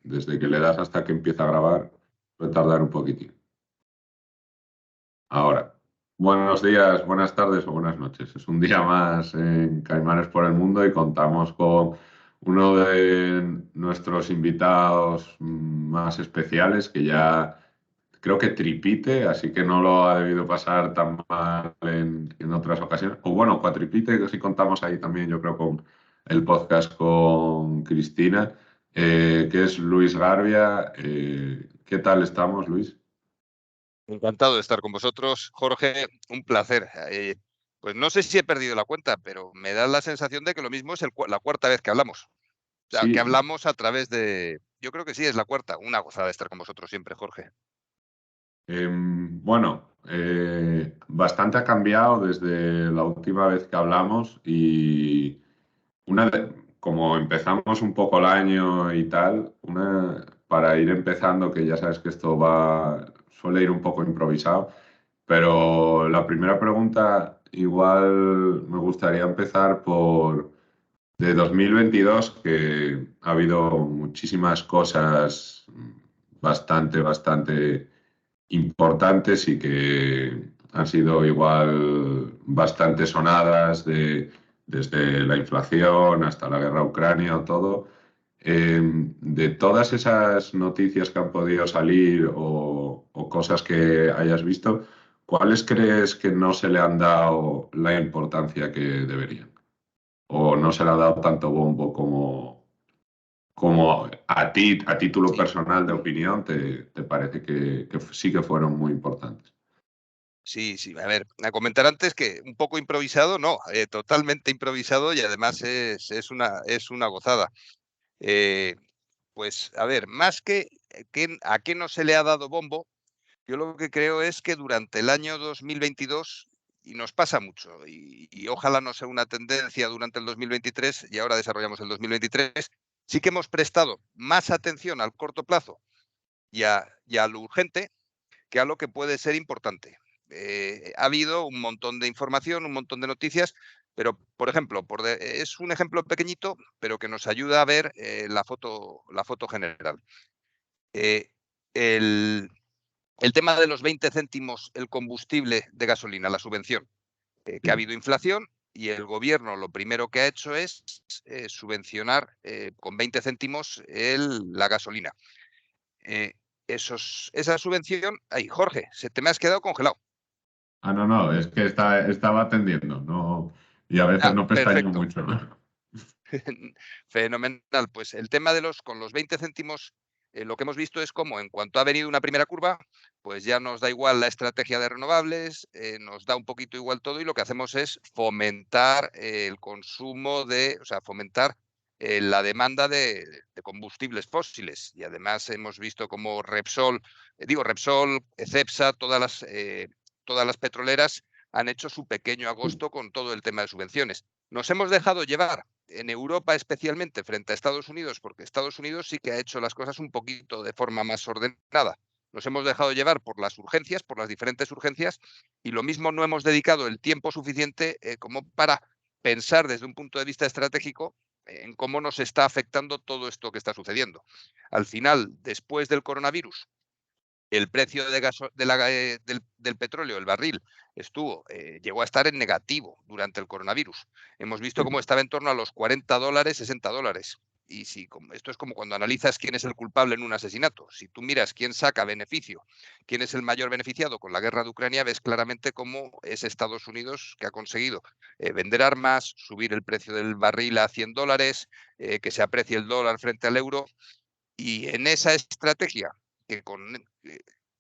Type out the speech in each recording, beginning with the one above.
desde que le das hasta que empieza a grabar, puede tardar un poquitín. Ahora, buenos días, buenas tardes o buenas noches. Es un día más en Caimanes por el Mundo y contamos con uno de nuestros invitados más especiales que ya creo que tripite, así que no lo ha debido pasar tan mal en otras ocasiones. O bueno, cuatripite, que si contamos ahí también, yo creo, con el podcast con Cristina, que es Luis Garbia. ¿Qué tal estamos, Luis? Encantado de estar con vosotros, Jorge, un placer. Pues no sé si he perdido la cuenta, pero me da la sensación de que lo mismo es la cuarta vez que hablamos. O sea, que Sí, hablamos a través de... Yo creo que sí, es la cuarta. Una gozada de estar con vosotros siempre, Jorge. Bueno, bastante ha cambiado desde la última vez que hablamos y como empezamos un poco el año y tal, para ir empezando, que ya sabes que suele ir un poco improvisado, pero la primera pregunta igual me gustaría empezar por de 2022, que ha habido muchísimas cosas bastante importantes y que han sido igual bastante sonadas desde la inflación hasta la guerra a Ucrania o todo. De todas esas noticias que han podido salir o cosas que hayas visto, ¿cuáles crees que no se le han dado la importancia que deberían? ¿O no se le ha dado tanto bombo como a ti, a título Sí, personal de opinión, te parece que sí que fueron muy importantes? sí, sí. A ver, a comentar antes que un poco improvisado, no, totalmente improvisado y además es una gozada. Eh, pues, a ver, más que a qué no se le ha dado bombo, yo lo que creo es que durante el año 2022, y nos pasa mucho, y ojalá no sea una tendencia durante el 2023, y ahora desarrollamos el 2023, sí que hemos prestado más atención al corto plazo y a lo urgente que a lo que puede ser importante. Ha habido un montón de información, un montón de noticias, pero, por ejemplo, es un ejemplo pequeñito, pero que nos ayuda a ver la foto general. Eh, el, el tema de los 20 céntimos el combustible de gasolina, la subvención, que ha Sí. habido inflación y el gobierno lo primero que ha hecho es subvencionar con 20 céntimos la gasolina. Eh, esa subvención, ay, Jorge, se te me has quedado congelado. Ah, no, no, es que estaba atendiendo, no, y a veces Ah, no pestañeo perfecto. mucho, ¿no? Fenomenal. Pues el tema con los 20 céntimos, lo que hemos visto es cómo en cuanto ha venido una primera curva, pues ya nos da igual la estrategia de renovables, nos da un poquito igual todo y lo que hacemos es fomentar el consumo o sea, fomentar la demanda de combustibles fósiles. Y además hemos visto cómo Repsol, Cepsa, todas las petroleras han hecho su pequeño agosto con todo el tema de subvenciones. Nos hemos dejado llevar en Europa especialmente frente a Estados Unidos, porque Estados Unidos sí que ha hecho las cosas un poquito de forma más ordenada. Nos hemos dejado llevar por las urgencias, por las diferentes urgencias, y lo mismo no hemos dedicado el tiempo suficiente como para pensar desde un punto de vista estratégico en cómo nos está afectando todo esto que está sucediendo. Al final, después del coronavirus, el precio del petróleo, el barril, llegó a estar en negativo durante el coronavirus. Hemos visto cómo estaba en torno a los $40, $60. Y esto es como cuando analizas quién es el culpable en un asesinato. Si tú miras quién saca beneficio, quién es el mayor beneficiado con la guerra de Ucrania, ves claramente cómo es Estados Unidos que ha conseguido vender armas, subir el precio del barril a $100, que se aprecie el dólar frente al euro. Y en esa estrategia que, con,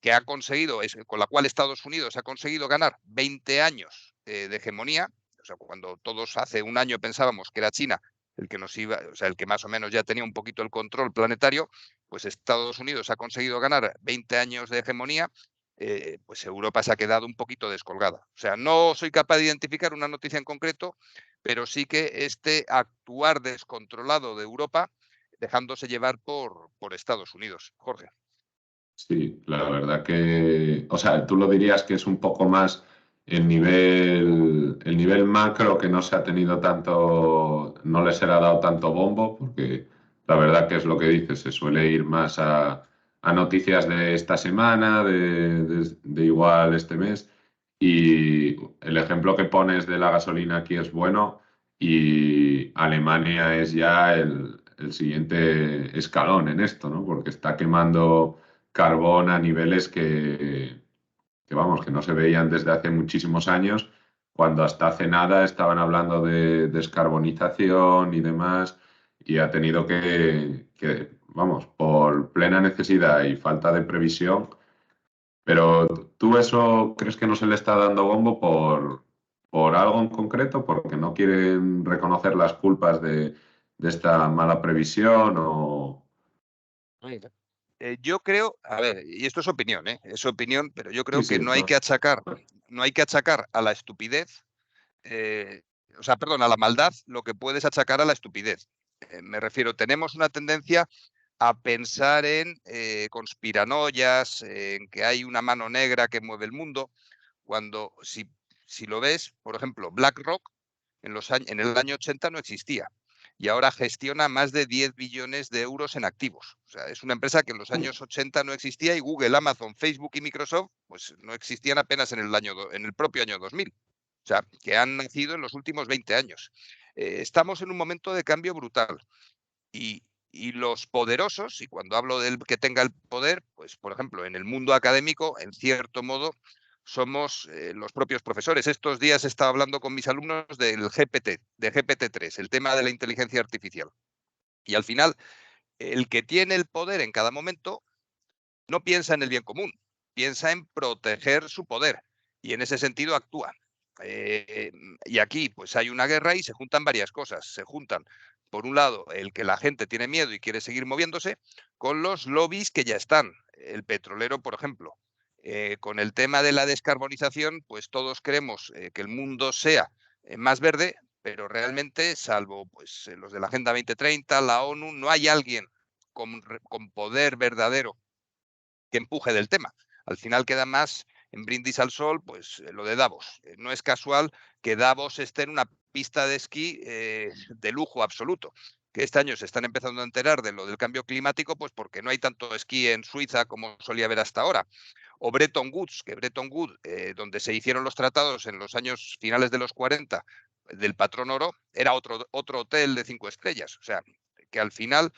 que ha conseguido, con la cual Estados Unidos ha conseguido ganar 20 años de hegemonía, o sea, cuando todos hace un año pensábamos que era China el que o sea, el que más o menos ya tenía un poquito el control planetario, pues Estados Unidos ha conseguido ganar 20 años de hegemonía, pues Europa se ha quedado un poquito descolgada. O sea, no soy capaz de identificar una noticia en concreto, pero sí que este actuar descontrolado de Europa dejándose llevar por Estados Unidos, Jorge. Sí, la verdad que, o sea, tú lo dirías que es un poco más el nivel macro que no se ha tenido tanto, no les será dado tanto bombo, porque la verdad que es lo que dices, se suele ir más a noticias de esta semana, de igual este mes. Y el ejemplo que pones de la gasolina aquí es bueno y Alemania es ya el siguiente escalón en esto, ¿no? Porque está quemando carbón a niveles que vamos, que no se veían desde hace muchísimos años, cuando hasta hace nada estaban hablando de descarbonización y demás, y ha tenido vamos, por plena necesidad y falta de previsión, pero ¿tú eso crees que no se le está dando bombo por algo en concreto? ¿Porque no quieren reconocer las culpas de esta mala previsión o...? Mira, yo creo, a ver, y esto es opinión, ¿eh? Es opinión, pero yo Sí, creo que sí, no hay no. que achacar, no hay que achacar a la estupidez, eh, o sea, perdón, a la maldad, lo que puedes achacar a la estupidez. Me refiero, tenemos una tendencia a pensar en conspiranoias, en que hay una mano negra que mueve el mundo, cuando si lo ves, por ejemplo, BlackRock en el año 80 no existía y ahora gestiona más de 10 billones de euros en activos. O sea, es una empresa que en los años 80 no existía y Google, Amazon, Facebook y Microsoft pues no existían apenas en el propio año 2000. O sea, que han nacido en los últimos 20 años. Estamos en un momento de cambio brutal y los poderosos, y cuando hablo del que tenga el poder, pues por ejemplo, en el mundo académico, en cierto modo, somos los propios profesores. Estos días he estado hablando con mis alumnos del GPT, de GPT-3, el tema de la inteligencia artificial. Y al final, el que tiene el poder en cada momento no piensa en el bien común, piensa en proteger su poder y en ese sentido actúa. Y aquí pues hay una guerra y se juntan varias cosas. Se juntan, por un lado, el que la gente tiene miedo y quiere seguir moviéndose, con los lobbies que ya están. El petrolero, por ejemplo. Con el tema de la descarbonización, pues todos queremos que el mundo sea más verde, pero realmente, salvo pues, los de la Agenda 2030, la ONU, no hay alguien con poder verdadero que empuje del tema. Al final queda más en brindis al sol, pues lo de Davos. No es casual que Davos esté en una pista de esquí de lujo absoluto. Que este año se están empezando a enterar de lo del cambio climático, pues porque no hay tanto esquí en Suiza como solía haber hasta ahora. O Bretton Woods, que Bretton Woods, donde se hicieron los tratados en los años finales de los 40 del patrón oro, era otro hotel de 5 estrellas. O sea, que al final,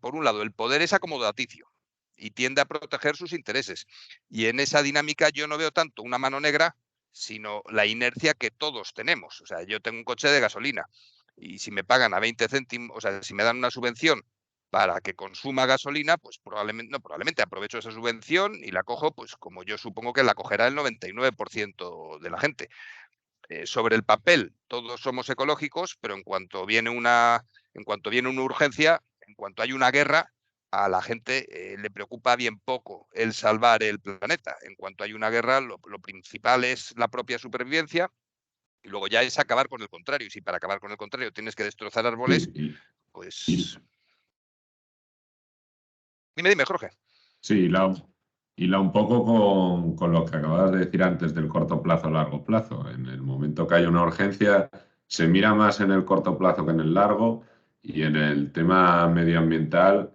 por un lado, el poder es acomodaticio y tiende a proteger sus intereses. Y en esa dinámica yo no veo tanto una mano negra, sino la inercia que todos tenemos. O sea, yo tengo un coche de gasolina y si me pagan a 20 céntimos, o sea, si me dan una subvención para que consuma gasolina, pues probablemente, no, probablemente aprovecho esa subvención y la cojo, pues como yo supongo que la cogerá el 99% de la gente. Sobre el papel, todos somos ecológicos, pero en cuanto viene una urgencia, en cuanto hay una guerra, a la gente le preocupa bien poco el salvar el planeta. En cuanto hay una guerra, lo principal es la propia supervivencia y luego ya es acabar con el contrario. Y si para acabar con el contrario tienes que destrozar árboles, Sí, y, pues dime, Jorge. sí, y la un poco con lo que acababas de decir antes del corto plazo, largo plazo. En el momento que hay una urgencia, se mira más en el corto plazo que en el largo, y en el tema medioambiental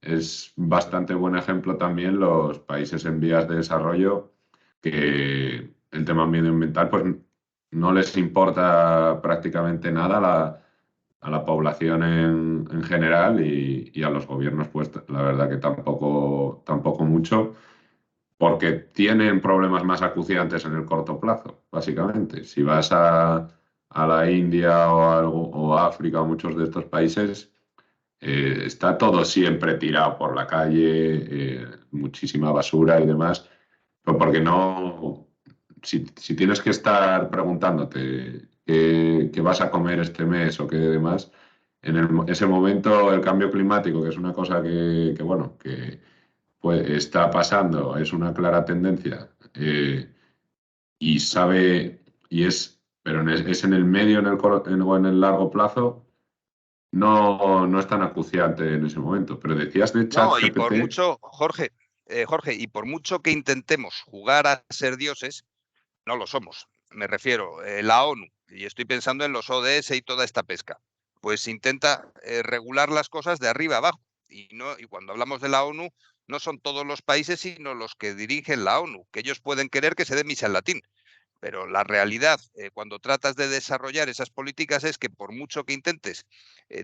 es bastante buen ejemplo también los países en vías de desarrollo, que el tema medioambiental pues no les importa prácticamente nada a la población en general y a los gobiernos, pues la verdad que tampoco mucho, porque tienen problemas más acuciantes en el corto plazo, básicamente. Si vas a la India o a África o muchos de estos países, está todo siempre tirado por la calle, muchísima basura y demás, pero porque no, si tienes que estar preguntándote qué vas a comer este mes o qué demás, ese momento el cambio climático, que es una cosa bueno, que pues, está pasando, es una clara tendencia, y pero es en el medio o en el largo plazo, no es tan acuciante en ese momento. Pero decías de No, y por ChatGPT. mucho, Jorge, y por mucho que intentemos jugar a ser dioses, no lo somos. Me refiero, la ONU, y estoy pensando en los ODS y toda esta pesca. pues intenta regular las cosas de arriba abajo. Y cuando hablamos de la ONU, no son todos los países, sino los que dirigen la ONU, que ellos pueden querer que se dé misa en latín. Pero la realidad, cuando tratas de desarrollar esas políticas, es que por mucho que intentes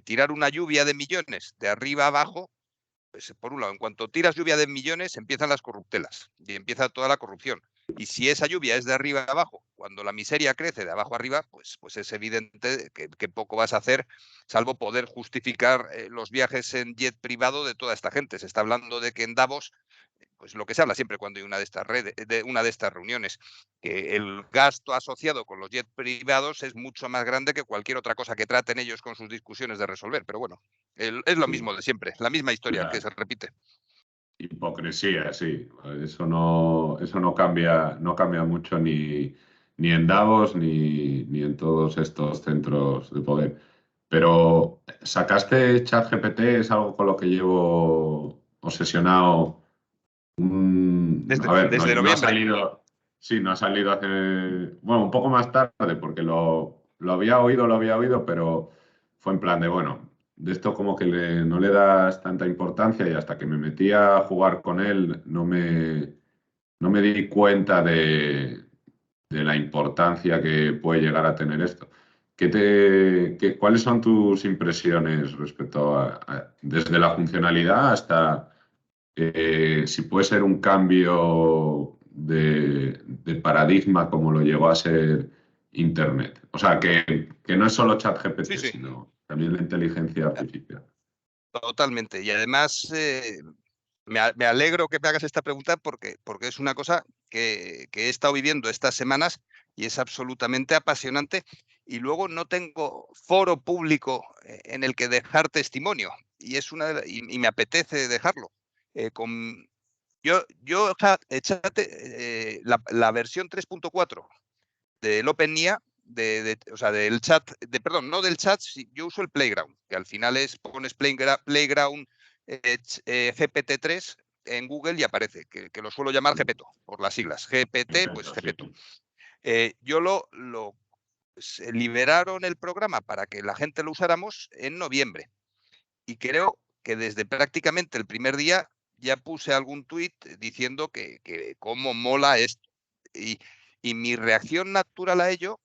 tirar una lluvia de millones de arriba abajo, pues, por un lado, en cuanto tiras lluvia de millones, empiezan las corruptelas y empieza toda la corrupción. Y si esa lluvia es de arriba a abajo, cuando la miseria crece de abajo a arriba, pues es evidente que poco vas a hacer, salvo poder justificar los viajes en jet privado de toda esta gente. Se está hablando de que en Davos, pues lo que se habla siempre cuando hay una de estas redes, de una de estas reuniones, que el gasto asociado con los jets privados es mucho más grande que cualquier otra cosa que traten ellos con sus discusiones de resolver. Pero bueno, es lo Sí, mismo de siempre, la misma historia que la se repite. hipocresía, sí. Eso no cambia mucho ni en Davos ni en todos estos centros de poder. Pero sacaste ChatGPT, es algo con lo que llevo obsesionado. A ver, Desde no ha noviembre. salido, sí, no ha salido hace, bueno, un poco más tarde, porque lo había oído, pero fue en plan de, bueno, de esto como que no le das tanta importancia y hasta que me metí a jugar con él no me di cuenta de la importancia que puede llegar a tener esto. ¿Cuáles son tus impresiones respecto desde la funcionalidad hasta si puede ser un cambio de paradigma como lo llegó a ser Internet? O sea, que no es solo Sí, ChatGPT, sí, sino también la inteligencia artificial. totalmente. Y además me alegro que me hagas esta pregunta porque es una cosa que he estado viviendo estas semanas y es absolutamente apasionante. Y luego no tengo foro público en el que dejar testimonio y me apetece dejarlo. Con, la versión 3.4 del OpenIA, o sea, del chat, perdón, no del chat, yo uso el Playground, que al final pones Playground GPT-3 en Google y aparece, que lo suelo llamar Gepetto, por las siglas. GPT, pues Perfecto, sí. Gepetto. Yo liberaron el programa para que la gente lo usáramos en noviembre. Y creo que desde prácticamente el primer día ya puse algún tuit diciendo que cómo mola esto. Y, y mi reacción natural a ello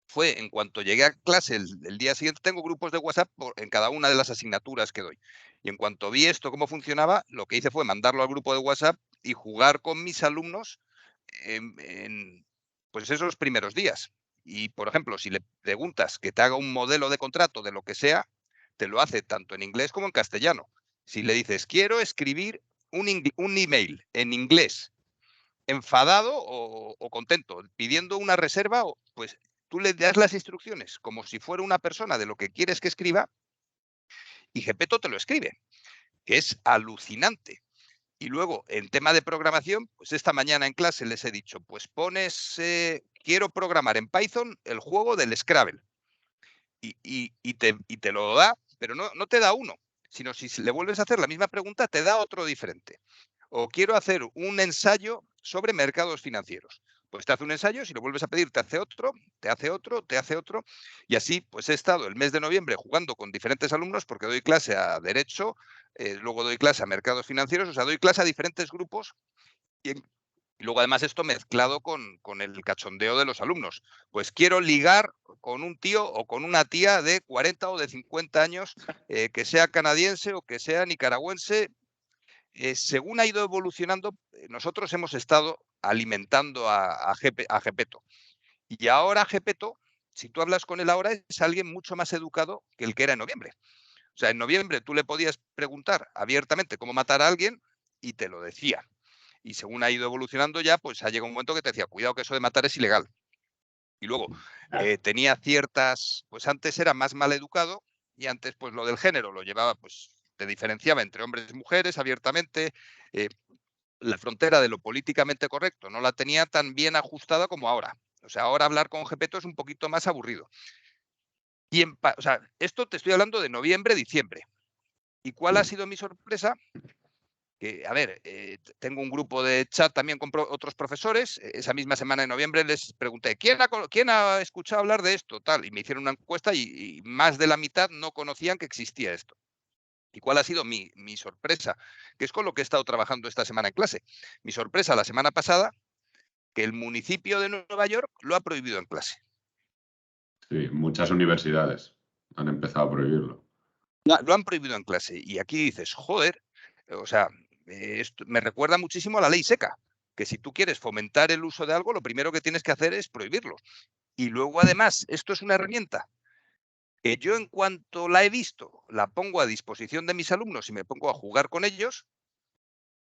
fue, en cuanto llegué a clase el día siguiente, tengo grupos de WhatsApp en cada una de las asignaturas que doy. Y en cuanto vi esto, cómo funcionaba, lo que hice fue mandarlo al grupo de WhatsApp y jugar con mis alumnos pues esos primeros días. Y, por ejemplo, si le preguntas que te haga un modelo de contrato de lo que sea, te lo hace tanto en inglés como en castellano. Si le dices, quiero escribir un email en inglés, enfadado o contento, pidiendo una reserva, pues tú le das las instrucciones como si fuera una persona de lo que quieres que escriba y Gepetto te lo escribe, que es alucinante. Y luego, en tema de programación, pues esta mañana en clase les he dicho, pues pones, quiero programar en Python el juego del Scrabble. Y te lo da, pero no te da uno, sino si le vuelves a hacer la misma pregunta, te da otro diferente. O quiero hacer un ensayo sobre mercados financieros. Pues te hace un ensayo, si lo vuelves a pedir, te hace otro, te hace otro, te hace otro. Y así, pues he estado el mes de noviembre jugando con diferentes alumnos porque doy clase a Derecho, luego doy clase a Mercados Financieros, o sea, doy clase a diferentes grupos y, y luego además esto mezclado con el cachondeo de los alumnos. Pues quiero ligar con un tío o con una tía de 40 o de 50 años, que sea canadiense o que sea nicaragüense. Según ha ido evolucionando, nosotros hemos estado alimentando a Gepetto. Y ahora Gepetto, si tú hablas con él ahora, es alguien mucho más educado que el que era en noviembre. O sea, en noviembre tú le podías preguntar abiertamente cómo matar a alguien y te lo decía. Y según ha ido evolucionando ya, pues ha llegado un momento que te decía, cuidado que eso de matar es ilegal. Y luego tenía ciertas, pues antes era más mal educado y antes pues lo del género lo llevaba, pues te diferenciaba entre hombres y mujeres abiertamente. eh, la frontera de lo políticamente correcto no la tenía tan bien ajustada como ahora. O sea, ahora hablar con Gepetto es un poquito más aburrido. O sea, esto te estoy hablando de noviembre, diciembre. ¿Y cuál ha sido mi sorpresa? que, a ver, tengo un grupo de chat también con otros profesores. Esa misma semana de noviembre les pregunté, ¿quién ha escuchado hablar de esto? Tal, y me hicieron una encuesta y más de la mitad no conocían que existía esto. ¿Y cuál ha sido mi sorpresa? Que es con lo que he estado trabajando esta semana en clase. Mi sorpresa la semana pasada, que el municipio de Nueva York lo ha prohibido en clase. Sí, muchas universidades han empezado a prohibirlo. Lo han prohibido en clase. Y aquí dices, joder, o sea, esto me recuerda muchísimo a la ley seca, que si tú quieres fomentar el uso de algo, lo primero que tienes que hacer es prohibirlo. Y luego, además, esto es una herramienta que yo, en cuanto la he visto, la pongo a disposición de mis alumnos y me pongo a jugar con ellos,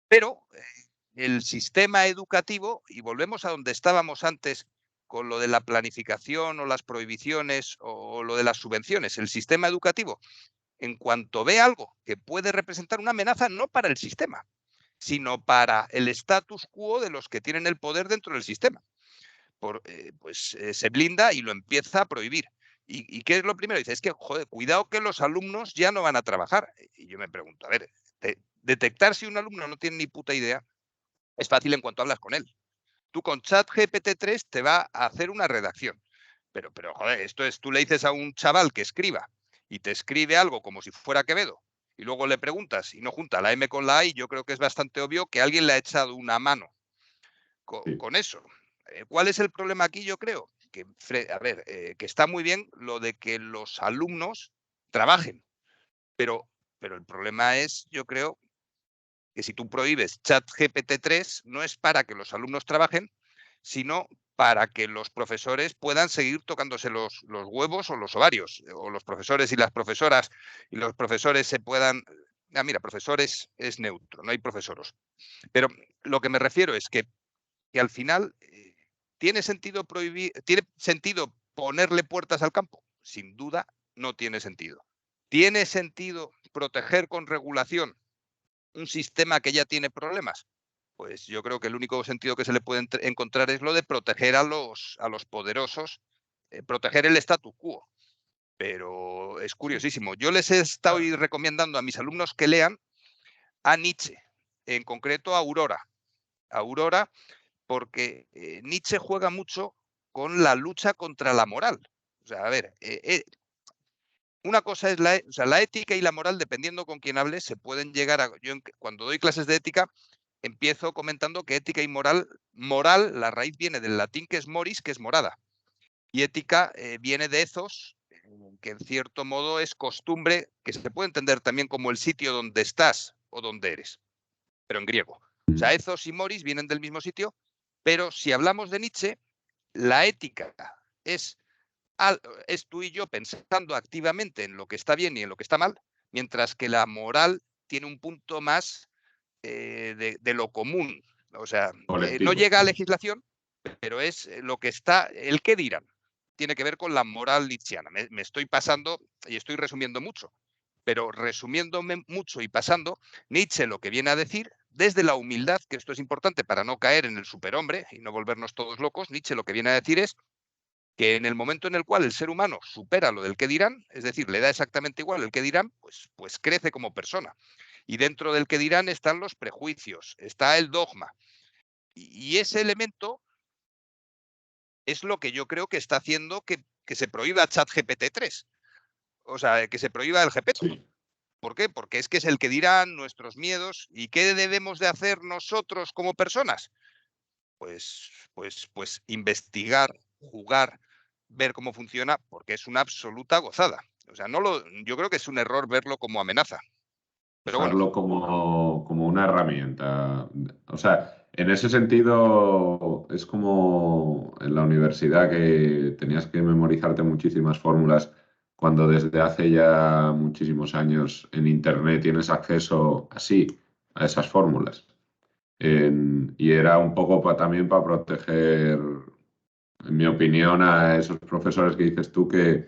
pero el sistema educativo, y volvemos a donde estábamos antes con lo de la planificación o las prohibiciones o lo de las subvenciones, el sistema educativo, en cuanto ve algo que puede representar una amenaza no para el sistema, sino para el status quo de los que tienen el poder dentro del sistema, se blinda y lo empieza a prohibir. ¿Y qué es lo primero? Dice, es que, joder, cuidado que los alumnos ya no van a trabajar. Y yo me pregunto, a ver, detectar si un alumno no tiene ni puta idea es fácil en cuanto hablas con él. Tú con ChatGPT-3 te va a hacer una redacción. Pero, joder, esto es, tú le dices a un chaval que escriba y te escribe algo como si fuera Quevedo y luego le preguntas y no junta la M con la A, y yo creo que es bastante obvio que alguien le ha echado una mano Sí. con eso. ¿Cuál es el problema aquí? Yo creo que, a ver, que está muy bien lo de que los alumnos trabajen, pero el problema es, yo creo, que si tú prohíbes ChatGPT-3 no es para que los alumnos trabajen, sino para que los profesores puedan seguir tocándose los huevos o los ovarios, o los profesores y las profesoras y los profesores se puedan... mira, profesores es neutro, no hay profesoros. Pero lo que me refiero es que al final tiene sentido prohibir, tiene sentido ponerle puertas al campo. Sin duda, no tiene sentido. ¿Tiene sentido proteger con regulación un sistema que ya tiene problemas? Pues yo creo que el único sentido que se le puede encontrar es lo de proteger a los poderosos, proteger el statu quo. Pero es Sí. curiosísimo. Yo les he estado recomendando a mis alumnos que lean a Nietzsche, en concreto a Aurora. Aurora, porque Nietzsche juega mucho con la lucha contra la moral. O sea, a ver, una cosa es la ética y la moral, dependiendo con quién hables, se pueden llegar a... Yo cuando doy clases de ética, empiezo comentando que ética y moral, la raíz viene del latín que es moris, que es morada. Y ética viene de ethos, que en cierto modo es costumbre, que se puede entender también como el sitio donde estás o donde eres, pero en griego. O sea, ethos y moris vienen del mismo sitio, pero si hablamos de Nietzsche, la ética es es tú y yo pensando activamente en lo que está bien y en lo que está mal, mientras que la moral tiene un punto más de lo común. O sea, no Colectivo. llega a legislación, pero es lo que está, el qué dirán. Tiene que ver con la moral nietzscheana. Me estoy pasando y estoy resumiendo mucho, pero resumiéndome mucho y pasando, Nietzsche lo que viene a decir, desde la humildad, que esto es importante para no caer en el superhombre y no volvernos todos locos, Nietzsche lo que viene a decir es que en el momento en el cual el ser humano supera lo del qué dirán, es decir, le da exactamente igual el qué dirán, pues crece como persona. Y dentro del qué dirán están los prejuicios, está el dogma. Y ese elemento es lo que yo creo que está haciendo que se prohíba ChatGPT-3. O sea, que se prohíba el Gepeto. Sí. ¿Por qué? Porque es que es el que dirán, nuestros miedos. ¿Y qué debemos de hacer nosotros como personas? Pues investigar, jugar, ver cómo funciona, porque es una absoluta gozada. O sea, yo creo que es un error verlo como amenaza. Pero bueno, Usarlo como una herramienta. O sea, en ese sentido es como en la universidad que tenías que memorizarte muchísimas fórmulas cuando desde hace ya muchísimos años en Internet tienes acceso así a esas fórmulas. Y era un poco también para proteger, en mi opinión, a esos profesores que dices tú que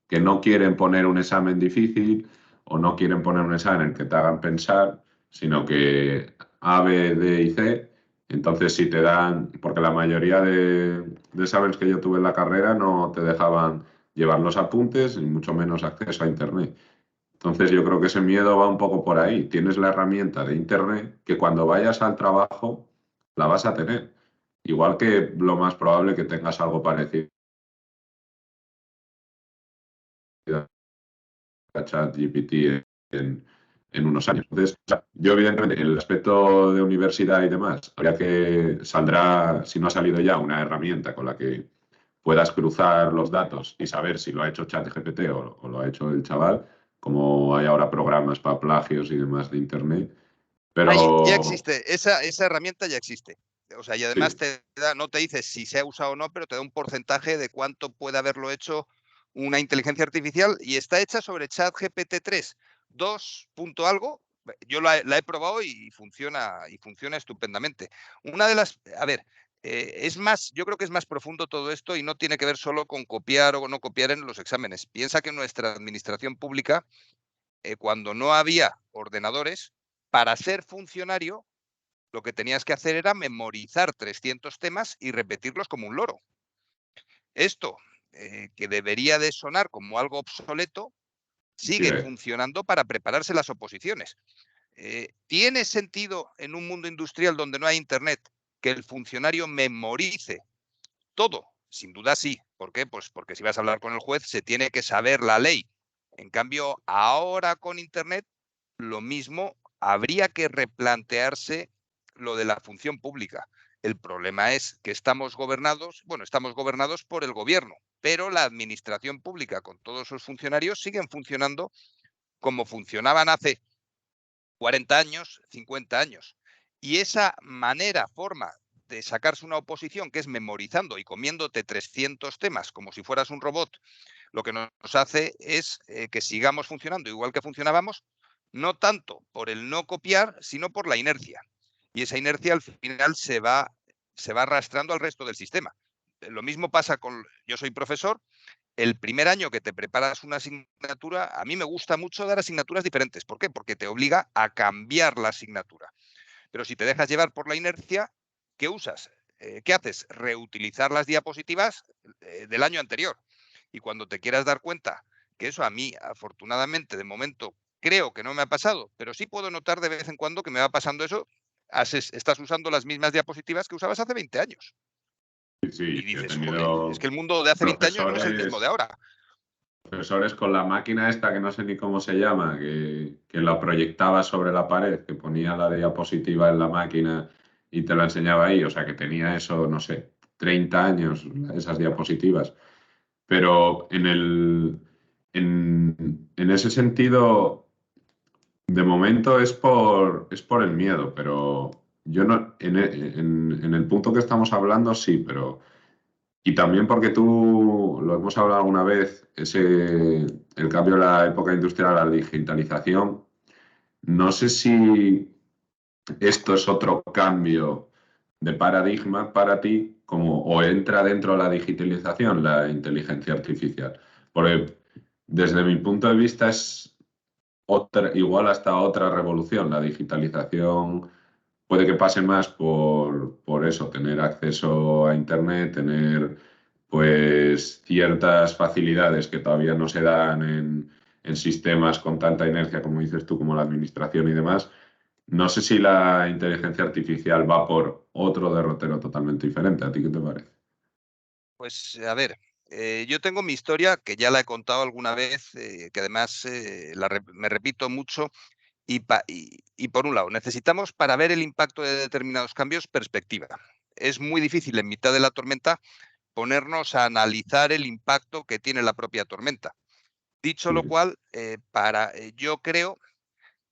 no quieren poner un examen difícil o no quieren poner un examen en el que te hagan pensar, sino que A, B, D y C. Entonces, si te dan, porque la mayoría de exámenes que yo tuve en la carrera no te dejaban llevar los apuntes, ni mucho menos acceso a Internet. Entonces yo creo que ese miedo va un poco por ahí. Tienes la herramienta de Internet que cuando vayas al trabajo la vas a tener. Igual que lo más probable que tengas algo parecido a ChatGPT en unos años. Entonces, o sea, yo evidentemente, en el aspecto de universidad y demás, habría que saldrá, si no ha salido ya, una herramienta con la que puedas cruzar los datos y saber si lo ha hecho ChatGPT o lo ha hecho el chaval, como hay ahora programas para plagios y demás de Internet. Ya Pero existe, esa herramienta ya existe. O sea, y además sí, no te dice si se ha usado o no, pero te da un porcentaje de cuánto puede haberlo hecho una inteligencia artificial y está hecha sobre ChatGPT 3, 2 punto algo. Yo la he probado y funciona estupendamente. Una de las, a ver, es más, yo creo que es más profundo todo esto y no tiene que ver solo con copiar o no copiar en los exámenes. Piensa que nuestra administración pública, cuando no había ordenadores, para ser funcionario, lo que tenías que hacer era memorizar 300 temas y repetirlos como un loro. Esto, que debería de sonar como algo obsoleto, sigue sigue. funcionando para prepararse las oposiciones. ¿Tiene sentido en un mundo industrial donde no hay Internet que el funcionario memorice todo? Sin duda sí. ¿Por qué? Pues porque si vas a hablar con el juez se tiene que saber la ley. En cambio, ahora con Internet, lo mismo, habría que replantearse lo de la función pública. El problema es que estamos gobernados por el gobierno, pero la administración pública con todos sus funcionarios siguen funcionando como funcionaban hace 40 años, 50 años. Y esa forma de sacarse una oposición, que es memorizando y comiéndote 300 temas como si fueras un robot, lo que nos hace es que sigamos funcionando igual que funcionábamos, no tanto por el no copiar, sino por la inercia. Y esa inercia al final se va arrastrando al resto del sistema. Lo mismo pasa con, yo soy profesor, el primer año que te preparas una asignatura, a mí me gusta mucho dar asignaturas diferentes. ¿Por qué? Porque te obliga a cambiar la asignatura. Pero si te dejas llevar por la inercia, ¿qué usas? ¿Qué haces? Reutilizar las diapositivas del año anterior. Y cuando te quieras dar cuenta que eso a mí, afortunadamente, de momento, creo que no me ha pasado, pero sí puedo notar de vez en cuando que me va pasando eso, estás usando las mismas diapositivas que usabas hace 20 años. Sí, sí, Y yo he dices, joder, es que tenido el mundo de hace 20 años no es el mismo de profesores ahora. profesores con la máquina esta que no sé ni cómo se llama, que la proyectaba sobre la pared, que ponía la diapositiva en la máquina y te la enseñaba ahí, o sea que tenía eso, no sé, 30 años esas diapositivas. Pero en ese sentido, de momento es por el miedo, pero yo no, en el punto que estamos hablando sí, pero y también porque tú, lo hemos hablado alguna vez, el cambio de la época industrial a la digitalización, no sé si esto es otro cambio de paradigma para ti, como o entra dentro de la digitalización la inteligencia artificial. Porque desde mi punto de vista es igual hasta otra revolución. La digitalización puede que pase más por eso, tener acceso a Internet, tener pues ciertas facilidades que todavía no se dan en sistemas con tanta inercia, como dices tú, como la administración y demás. No sé si la inteligencia artificial va por otro derrotero totalmente diferente. ¿A ti qué te parece? Pues a ver, yo tengo mi historia que ya la he contado alguna vez, que además me repito mucho. Y por un lado, necesitamos para ver el impacto de determinados cambios perspectiva. Es muy difícil en mitad de la tormenta ponernos a analizar el impacto que tiene la propia tormenta. Dicho lo Sí, cual, yo creo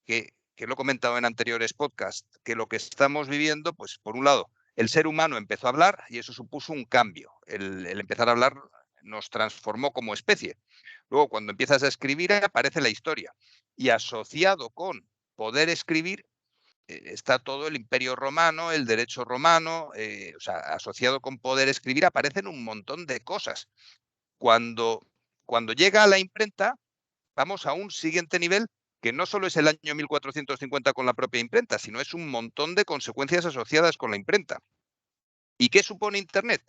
que lo he comentado en anteriores podcasts, que lo que estamos viviendo, pues por un lado, el ser humano empezó a hablar y eso supuso un cambio. El empezar a hablar nos transformó como especie. Luego, cuando empiezas a escribir, aparece la historia. Y asociado con poder escribir, está todo el imperio romano, el derecho romano, o sea, asociado con poder escribir aparecen un montón de cosas. Cuando, cuando llega a la imprenta, vamos a un siguiente nivel que no solo es el año 1450 con la propia imprenta, sino es un montón de consecuencias asociadas con la imprenta. ¿Y qué supone Internet?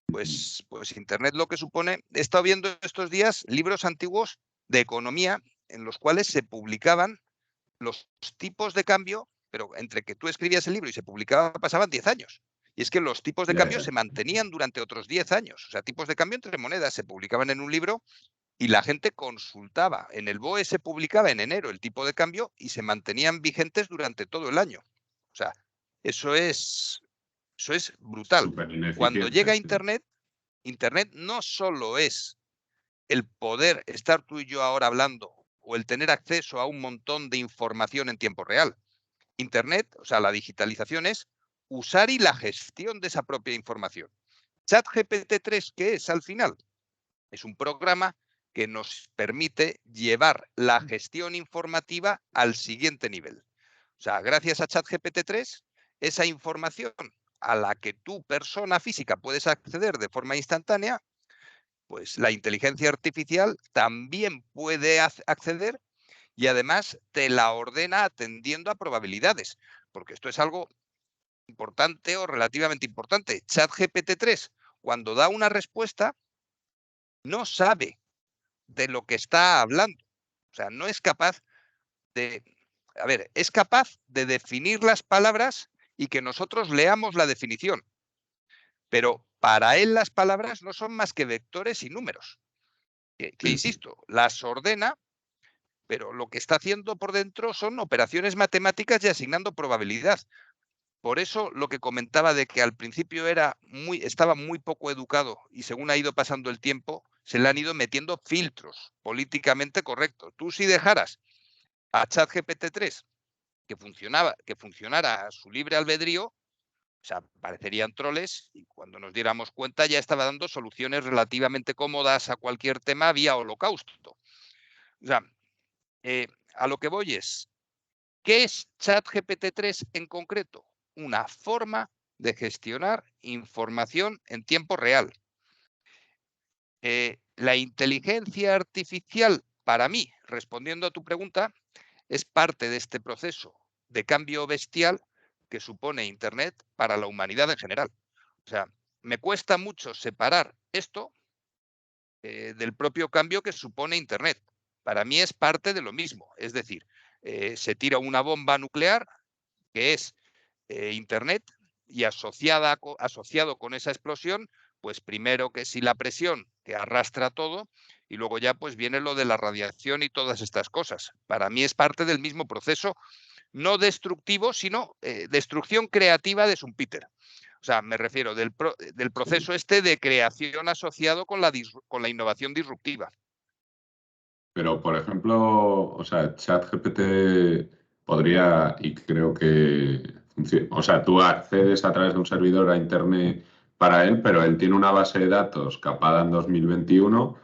Pues Internet lo que supone, he estado viendo estos días libros antiguos de economía en los cuales se publicaban los tipos de cambio, pero entre que tú escribías el libro y se publicaba pasaban 10 años. Y es que los tipos de cambio se mantenían durante otros 10 años. O sea, tipos de cambio entre monedas se publicaban en un libro y la gente consultaba. En el BOE se publicaba en enero el tipo de cambio y se mantenían vigentes durante todo el año. O sea, eso es brutal. Súper Cuando ineficiente, llega sí. Internet, Internet no solo es el poder estar tú y yo ahora hablando o el tener acceso a un montón de información en tiempo real. Internet, o sea, la digitalización es usar y la gestión de esa propia información. ChatGPT-3, ¿qué es al final? Es un programa que nos permite llevar la gestión informativa al siguiente nivel. O sea, gracias a ChatGPT-3, esa información a la que tú, persona física, puedes acceder de forma instantánea, pues la inteligencia artificial también puede acceder y además te la ordena atendiendo a probabilidades, porque esto es algo importante o relativamente importante. ChatGPT-3, cuando da una respuesta, no sabe de lo que está hablando. O sea, no es capaz de, es capaz de definir las palabras y que nosotros leamos la definición. Pero para él las palabras no son más que vectores y números. Que insisto, las ordena, pero lo que está haciendo por dentro son operaciones matemáticas y asignando probabilidad. Por eso lo que comentaba de que al principio estaba muy poco educado y según ha ido pasando el tiempo, se le han ido metiendo filtros políticamente correctos. Tú si dejaras a ChatGPT-3 que funcionara a su libre albedrío, o sea, parecerían troles y cuando nos diéramos cuenta ya estaba dando soluciones relativamente cómodas a cualquier tema vía holocausto. O sea, a lo que voy es, ¿qué es ChatGPT-3 en concreto? Una forma de gestionar información en tiempo real. La inteligencia artificial, para mí, respondiendo a tu pregunta, es parte de este proceso de cambio bestial que supone Internet para la humanidad en general. O sea, me cuesta mucho separar esto del propio cambio que supone Internet. Para mí es parte de lo mismo. Es decir, se tira una bomba nuclear que es Internet y asociado con esa explosión, pues primero que si la presión que arrastra todo y luego ya pues viene lo de la radiación y todas estas cosas. Para mí es parte del mismo proceso, no destructivo, sino destrucción creativa de Schumpeter. O sea, me refiero del proceso este de creación asociado con la innovación disruptiva. Pero, por ejemplo, o sea, ChatGPT podría, y creo que funciona, o sea, tú accedes a través de un servidor a Internet para él, pero él tiene una base de datos capada en 2021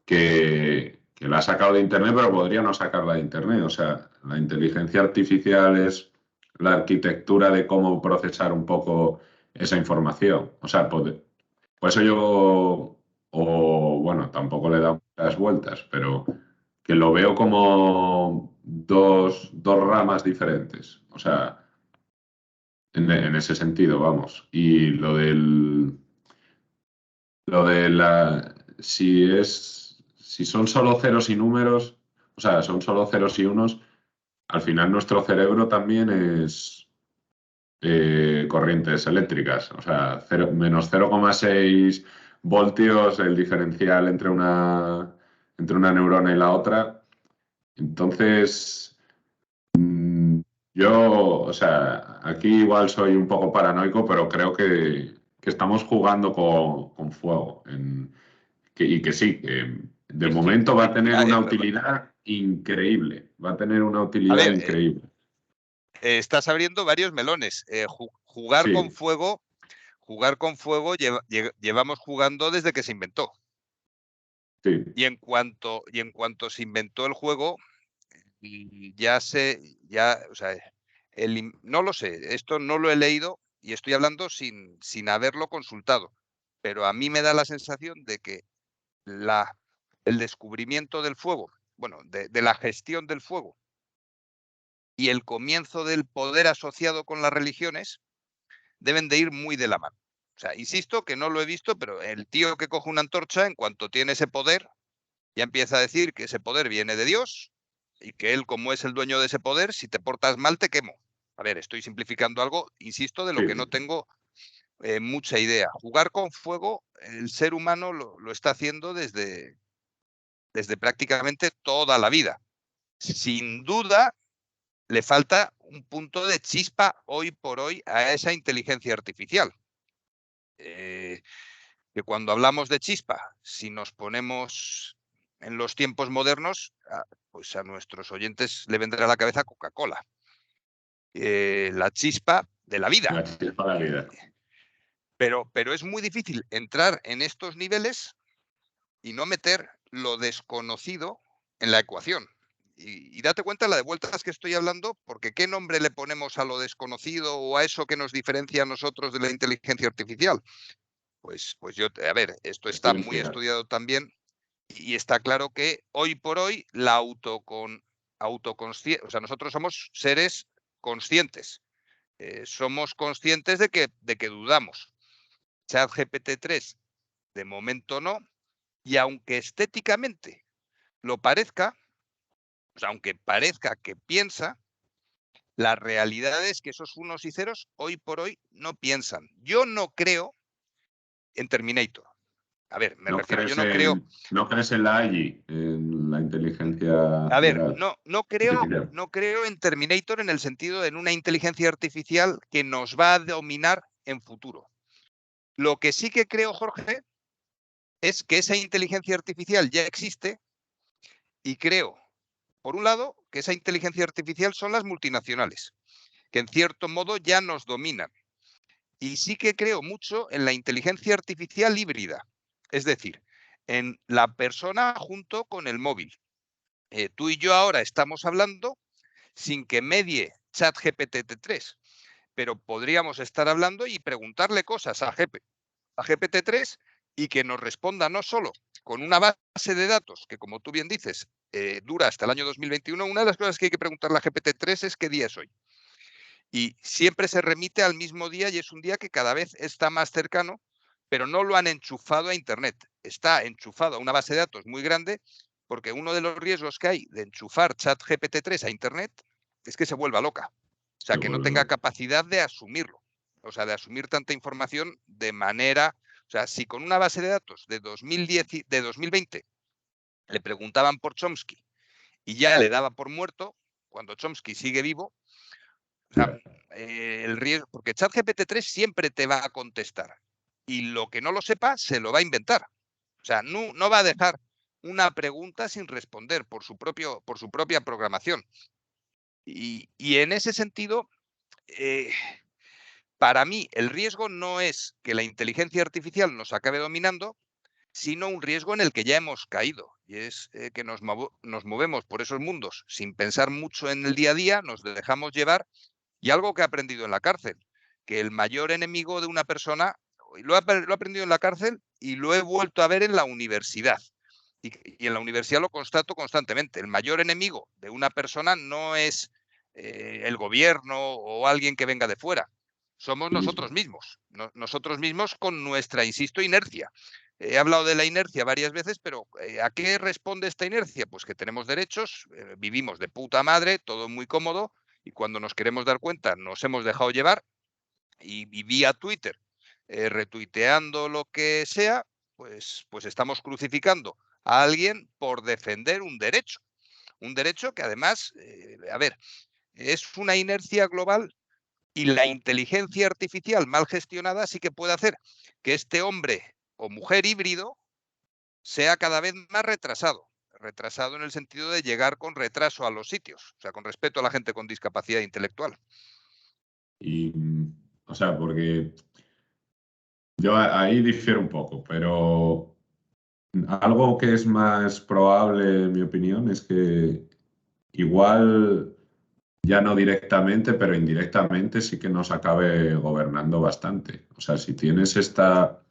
que la ha sacado de Internet, pero podría no sacarla de Internet. O sea, la inteligencia artificial es la arquitectura de cómo procesar un poco esa información. O sea, por eso yo, o bueno, tampoco le he dado muchas vueltas, pero que lo veo como dos ramas diferentes. O sea, en ese sentido, vamos. Y lo de si son solo ceros y números, o sea, son solo ceros y unos, al final nuestro cerebro también es corrientes eléctricas. O sea, menos 0,6 voltios el diferencial entre una neurona y la otra. Entonces, yo, o sea, aquí igual soy un poco paranoico, pero creo que estamos jugando con fuego. Y que sí, que de Es que, momento va a tener a, una utilidad increíble. Va a tener una a utilidad ver, increíble. estás abriendo varios melones. Sí, Jugar con fuego llevamos jugando desde que se inventó. sí. Y en cuanto se inventó el juego, o sea, no lo sé, esto no lo he leído y estoy hablando sin haberlo consultado, pero a mí me da la sensación de que el descubrimiento del fuego, bueno, de la gestión del fuego y el comienzo del poder asociado con las religiones deben de ir muy de la mano. O sea, insisto que no lo he visto, pero el tío que coge una antorcha, en cuanto tiene ese poder, ya empieza a decir que ese poder viene de Dios y que él, como es el dueño de ese poder, si te portas mal, te quemo. A ver, estoy simplificando algo, insisto, de lo Sí, que no tengo mucha idea. Jugar con fuego, el ser humano lo está haciendo desde prácticamente toda la vida. Sin duda, le falta un punto de chispa hoy por hoy a esa inteligencia artificial. Que cuando hablamos de chispa, si nos ponemos en los tiempos modernos, pues a nuestros oyentes le vendrá a la cabeza Coca-Cola. La chispa de la vida. la chispa de la vida. Pero es muy difícil entrar en estos niveles y no meter lo desconocido en la ecuación. Y date cuenta la de vueltas que estoy hablando, porque ¿qué nombre le ponemos a lo desconocido o a eso que nos diferencia a nosotros de la inteligencia artificial? Pues yo, a ver, esto está muy Ciencia. estudiado también y está claro que hoy por hoy la autoconsciencia, o sea, nosotros somos seres conscientes, somos conscientes de que dudamos. ChatGPT-3 de momento no, y aunque estéticamente lo parezca, o sea, aunque parezca que piensa, la realidad es que esos unos y ceros hoy por hoy no piensan. Yo no creo en Terminator. A ver, me refiero, yo no creo, no crees en la AI, en la inteligencia a ver, general artificial? no creo en Terminator en el sentido de en una inteligencia artificial que nos va a dominar en futuro. Lo que sí que creo, Jorge, es que esa inteligencia artificial ya existe y creo, por un lado, que esa inteligencia artificial son las multinacionales, que en cierto modo ya nos dominan. Y sí que creo mucho en la inteligencia artificial híbrida, es decir, en la persona junto con el móvil. Tú y yo ahora estamos hablando sin que medie ChatGPT-3, pero podríamos estar hablando y preguntarle cosas a GPT-3 y que nos responda no solo con una base de datos que, como tú bien dices, dura hasta el año 2021. Una de las cosas que hay que preguntarle a GPT-3 es qué día es hoy. Y siempre se remite al mismo día y es un día que cada vez está más cercano, pero no lo han enchufado a Internet. Está enchufado a una base de datos muy grande porque uno de los riesgos que hay de enchufar ChatGPT-3 a Internet es que se vuelva loca. O sea, Se que no vuelve tenga loco. capacidad de asumirlo. O sea, de asumir tanta información de manera... O sea, si con una base de datos de 2020 le preguntaban por Chomsky y ya le daba por muerto, cuando Chomsky sigue vivo, o sea, Ya. el riesgo, porque ChatGPT-3 siempre te va a contestar y lo que no lo sepa se lo va a inventar. O sea, no va a dejar una pregunta sin responder por su propia programación. Y en ese sentido, para mí, el riesgo no es que la inteligencia artificial nos acabe dominando, sino un riesgo en el que ya hemos caído. Y es que nos movemos por esos mundos sin pensar mucho en el día a día, nos dejamos llevar. Y algo que he aprendido en la cárcel, que el mayor enemigo de una persona, lo he aprendido en la cárcel y lo he vuelto a ver en la universidad. Y en la universidad lo constato constantemente. El mayor enemigo de una persona no es el gobierno o alguien que venga de fuera. Somos Tú mismo. nosotros mismos. Nosotros mismos con nuestra, insisto, inercia. He hablado de la inercia varias veces, pero ¿a qué responde esta inercia? Pues que tenemos derechos, vivimos de puta madre, todo muy cómodo, y cuando nos queremos dar cuenta nos hemos dejado llevar y vía Twitter retuiteando lo que sea, pues estamos crucificando a alguien por defender un derecho que además, a ver, es una inercia global y la inteligencia artificial mal gestionada sí que puede hacer que este hombre o mujer híbrido sea cada vez más retrasado. Retrasado en el sentido de llegar con retraso a los sitios, o sea, con respeto a la gente con discapacidad intelectual. Y, o sea, porque yo ahí difiero un poco, pero algo que es más probable, en mi opinión, es que igual, ya no directamente, pero indirectamente sí que nos acabe gobernando bastante. O sea, si tienes esta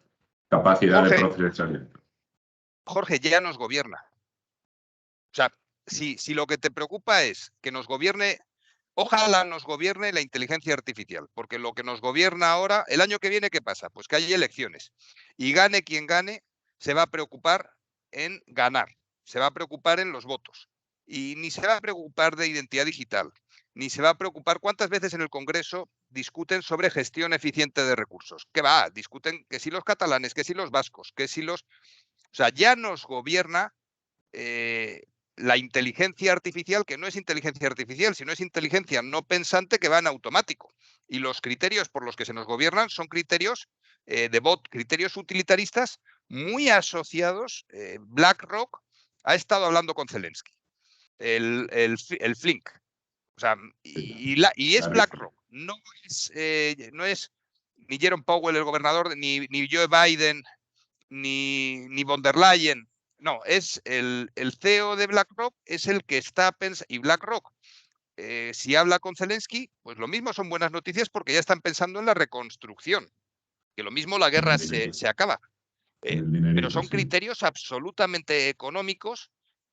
capacidad de Jorge, procesamiento. Jorge ya nos gobierna. O sea, si lo que te preocupa es que nos gobierne, ojalá nos gobierne la inteligencia artificial, porque lo que nos gobierna ahora, el año que viene, ¿qué pasa? Pues que hay elecciones y gane quien gane, se va a preocupar en ganar, se va a preocupar en los votos. y ni se va a preocupar de identidad digital, ni se va a preocupar cuántas veces en el Congreso discuten sobre gestión eficiente de recursos. ¿Qué va? Discuten que si los catalanes, que si los vascos, que si los... O sea, ya nos gobierna la inteligencia artificial, que no es inteligencia artificial, sino es inteligencia no pensante que va en automático. Y los criterios por los que se nos gobiernan son criterios de bot, criterios utilitaristas muy asociados. BlackRock ha estado hablando con Zelensky, el Flink. O sea, y es Clarísimo. BlackRock, no es ni Jerome Powell, el gobernador, ni Joe Biden, ni von der Leyen. No, es el CEO de BlackRock, es el que está pensando. Y BlackRock, si habla con Zelensky, pues lo mismo son buenas noticias porque ya están pensando en la reconstrucción. Que lo mismo la En el guerra dinero, se acaba. en el Pero dinerito, son sí. criterios absolutamente económicos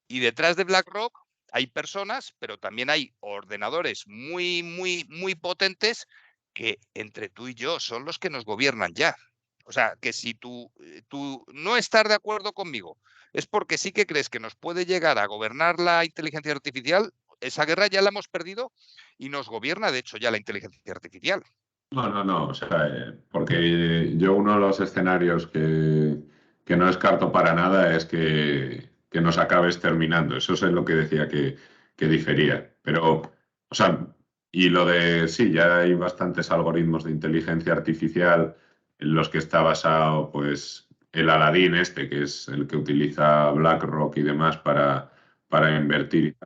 y detrás de BlackRock hay personas, pero también hay ordenadores muy potentes que entre tú y yo son los que nos gobiernan ya. O sea, que si tú no estás de acuerdo conmigo es porque sí que crees que nos puede llegar a gobernar la inteligencia artificial, esa guerra ya la hemos perdido y nos gobierna, de hecho, ya la inteligencia artificial. No, no, no, o sea, porque yo uno de los escenarios que no descarto para nada es que nos acabes terminando. Eso es lo que decía que difería. Pero, o sea, y lo de, sí, ya hay bastantes algoritmos de inteligencia artificial en los que está basado, pues, el Aladdin este, que es el que utiliza BlackRock y demás para invertir.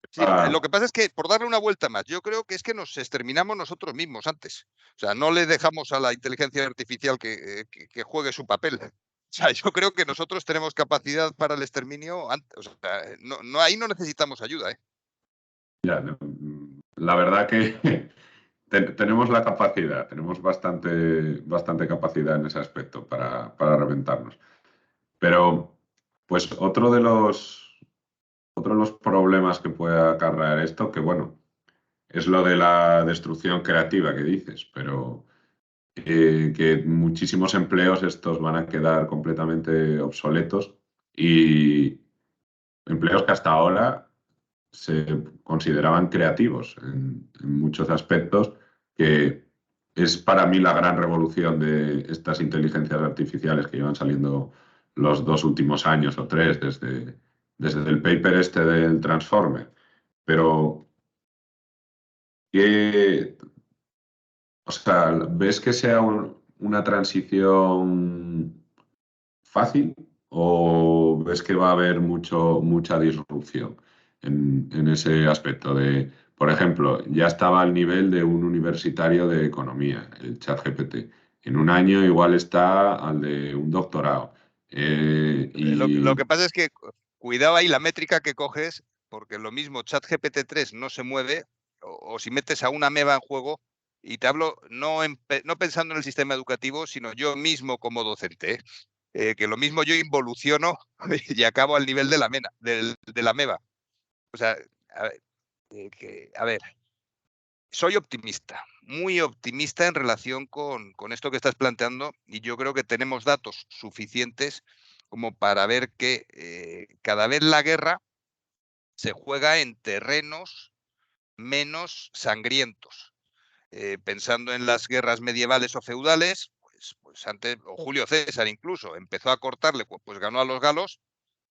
Sí, lo que pasa es que, por darle una vuelta más, yo creo que es que nos exterminamos nosotros mismos antes. O sea, no le dejamos a la inteligencia artificial que juegue su papel. O sea, yo creo que nosotros tenemos capacidad para el exterminio antes. O sea, ahí no necesitamos ayuda, ¿eh? Ya, la verdad que tenemos la capacidad, tenemos bastante capacidad en ese aspecto para reventarnos. Pero, pues otro de los problemas que puede acarrear esto, que bueno, es lo de la destrucción creativa que dices, pero que muchísimos empleos estos van a quedar completamente obsoletos y empleos que hasta ahora se consideraban creativos en muchos aspectos, que es para mí la gran revolución de estas inteligencias artificiales que llevan saliendo los 2 últimos años o 3, desde el paper este del Transformer. Pero, ¿qué, o sea, ves que sea una transición fácil o ves que va a haber mucha disrupción en ese aspecto de, por ejemplo, ya estaba al nivel de un universitario de economía, el ChatGPT. En un año igual está al de un doctorado. Lo Y que pasa es que cuidado ahí la métrica que coges, porque lo mismo ChatGPT 3 no se mueve, o si metes a una meba en juego, y te hablo no pensando en el sistema educativo, sino yo mismo como docente, ¿eh? Que lo mismo yo involuciono y acabo al nivel de de la meba. O sea, a ver, a ver, soy optimista, muy optimista en relación con esto que estás planteando, y yo creo que tenemos datos suficientes como para ver que cada vez la guerra se juega en terrenos menos sangrientos. Pensando en las guerras medievales o feudales, pues antes, o Julio César incluso, empezó a cortarle, pues ganó a los galos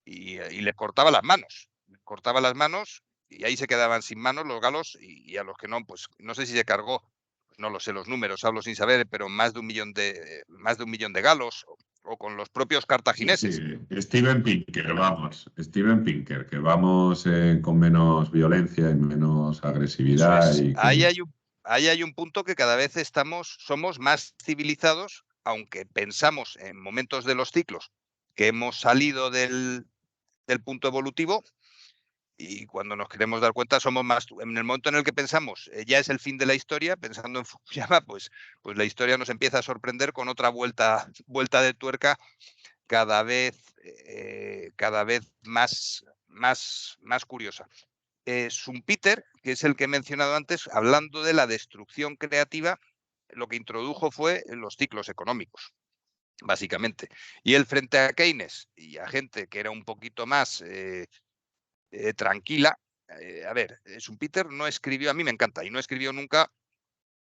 y les cortaba las manos. Les cortaba las manos y ahí se quedaban sin manos los galos y a los que no, pues no sé si se cargó, pues no lo sé los números, hablo sin saber, pero más de un millón de galos o con los propios sí, sí, cartagineses. Steven Pinker, vamos, Steven Pinker, que vamos con menos violencia y menos Eso agresividad es. y que... Ahí hay un punto que cada vez somos más civilizados, aunque pensamos en momentos de los ciclos que hemos salido del punto evolutivo. Y cuando nos queremos dar cuenta, somos más. En el momento en el que pensamos ya es el fin de la historia, pensando en Fukuyama, pues la historia nos empieza a sorprender con otra vuelta de tuerca cada vez más curiosa. Schumpeter, que es el que he mencionado antes, hablando de la destrucción creativa, lo que introdujo fue los ciclos económicos, básicamente. Y él, frente a Keynes y a gente que era un poquito más tranquila. A ver, Schumpeter no escribió, a mí me encanta, y no escribió nunca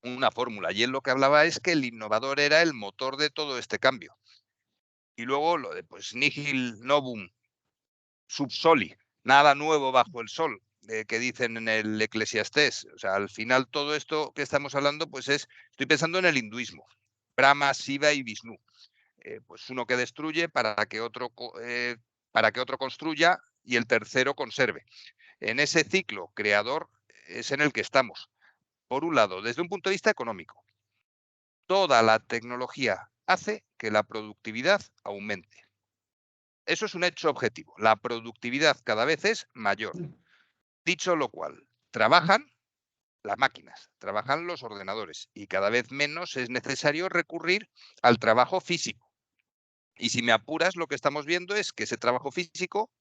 una fórmula. Y él lo que hablaba es que el innovador era el motor de todo este cambio. Y luego lo de pues nihil novum sub soli, nada nuevo bajo el sol, que dicen en el Eclesiastés. O sea, al final todo esto que estamos hablando, pues estoy pensando en el hinduismo, Brahma, Shiva y Vishnu. Pues uno que destruye para que otro construya y el tercero conserve. En ese ciclo creador es en el que estamos. Por un lado, desde un punto de vista económico, toda la tecnología hace que la productividad aumente. Eso es un hecho objetivo. La productividad cada vez es mayor. Dicho lo cual, trabajan las máquinas, trabajan los ordenadores y cada vez menos es necesario recurrir al trabajo físico. Y si me apuras, lo que estamos viendo es que ese trabajo físico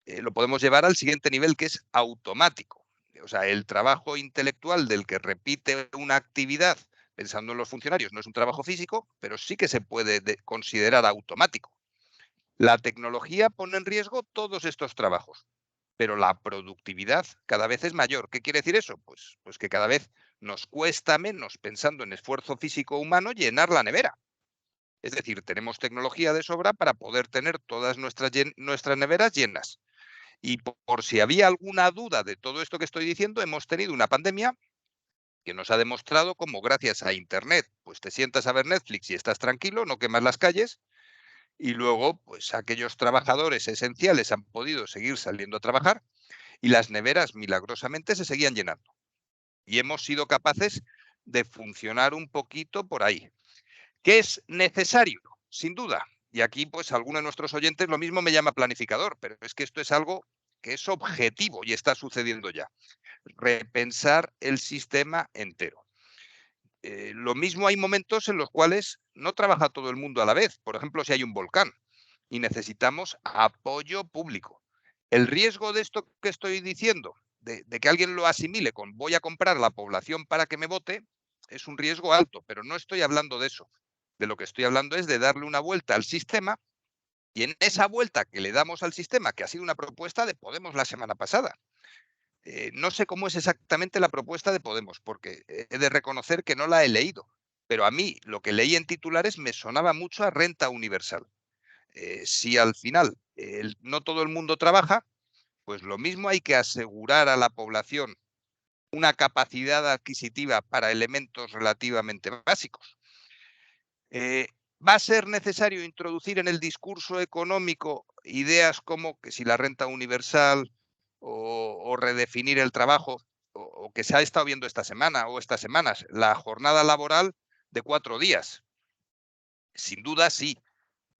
lo podemos llevar al siguiente nivel, que es automático. O sea, el trabajo intelectual del que repite una actividad pensando en los funcionarios no es un trabajo físico, pero sí que se puede considerar automático. La tecnología pone en riesgo todos estos trabajos, pero la productividad cada vez es mayor. ¿Qué quiere decir eso? Pues que cada vez nos cuesta menos, pensando en esfuerzo físico humano, llenar la nevera. Es decir, tenemos tecnología de sobra para poder tener todas nuestras neveras llenas. Y por si había alguna duda de todo esto que estoy diciendo, hemos tenido una pandemia que nos ha demostrado cómo gracias a Internet, pues te sientas a ver Netflix y estás tranquilo, no quemas las calles, y luego pues aquellos trabajadores esenciales han podido seguir saliendo a trabajar y las neveras milagrosamente se seguían llenando. Y hemos sido capaces de funcionar un poquito por ahí. ¿Qué es necesario? Sin duda. Y aquí, pues, alguno de nuestros oyentes lo mismo me llama planificador, pero es que esto es algo que es objetivo y está sucediendo ya. Repensar el sistema entero. Lo mismo hay momentos en los cuales no trabaja todo el mundo a la vez. Por ejemplo, si hay un volcán y necesitamos apoyo público. El riesgo de esto que estoy diciendo, de que alguien lo asimile con voy a comprar a la población para que me vote, es un riesgo alto, pero no estoy hablando de eso. De lo que estoy hablando es de darle una vuelta al sistema y en esa vuelta que le damos al sistema, que ha sido una propuesta de Podemos la semana pasada. No sé cómo es exactamente la propuesta de Podemos, porque he de reconocer que no la he leído, pero a mí lo que leí en titulares me sonaba mucho a renta universal. Si al final no todo el mundo trabaja, pues lo mismo hay que asegurar a la población una capacidad adquisitiva para elementos relativamente básicos. ¿Va a ser necesario introducir en el discurso económico ideas como que si la renta universal o redefinir el trabajo, o que se ha estado viendo esta semana o estas semanas, la jornada laboral de 4 días? Sin duda, sí.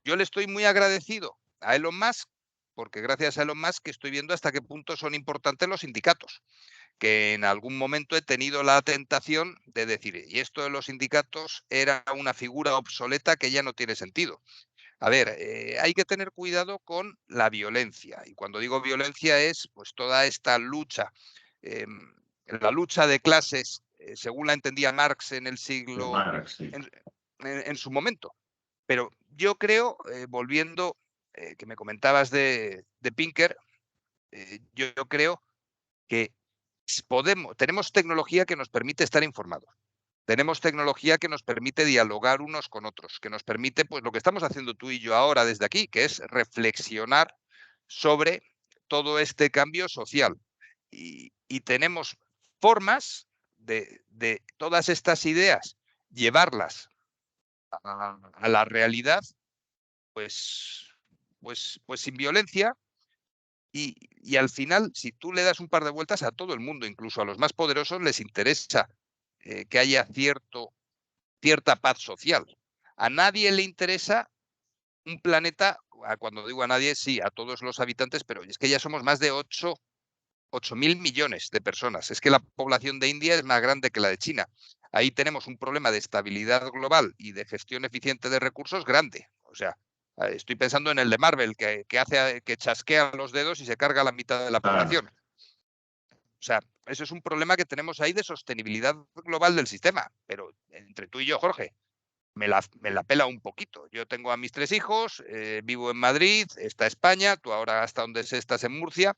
Yo le estoy muy agradecido a Elon Musk, porque gracias a Elon Musk estoy viendo hasta qué punto son importantes los sindicatos, que en algún momento he tenido la tentación de decir, y esto de los sindicatos era una figura obsoleta que ya no tiene sentido. A ver, hay que tener cuidado con la violencia, y cuando digo violencia es pues toda esta lucha, em, la lucha de clases, según la entendía Marx en el De siglo, Marx, sí. en su momento. Pero yo creo, volviendo, que me comentabas de Pinker, yo creo que tenemos tecnología que nos permite estar informados. Tenemos tecnología que nos permite dialogar unos con otros, que nos permite, pues lo que estamos haciendo tú y yo ahora desde aquí, que es reflexionar sobre todo este cambio social. Y tenemos formas de todas estas ideas, llevarlas a la realidad, pues, pues sin violencia. Y al final, si tú le das un par de vueltas a todo el mundo, incluso a los más poderosos, les interesa que haya cierta paz social. A nadie le interesa un planeta, cuando digo a nadie, sí, a todos los habitantes, pero es que ya somos más de 8.000 millones de personas. Es que la población de India es más grande que la de China. Ahí tenemos un problema de estabilidad global y de gestión eficiente de recursos grande. O sea, estoy pensando en el de Marvel, que chasquea los dedos y se carga la mitad de la Claro. población. O sea, eso es un problema que tenemos ahí de sostenibilidad global del sistema. Pero entre tú y yo, Jorge, me la pela un poquito. Yo tengo a mis 3 hijos, vivo en Madrid, está España, tú ahora hasta donde sé estás en Murcia,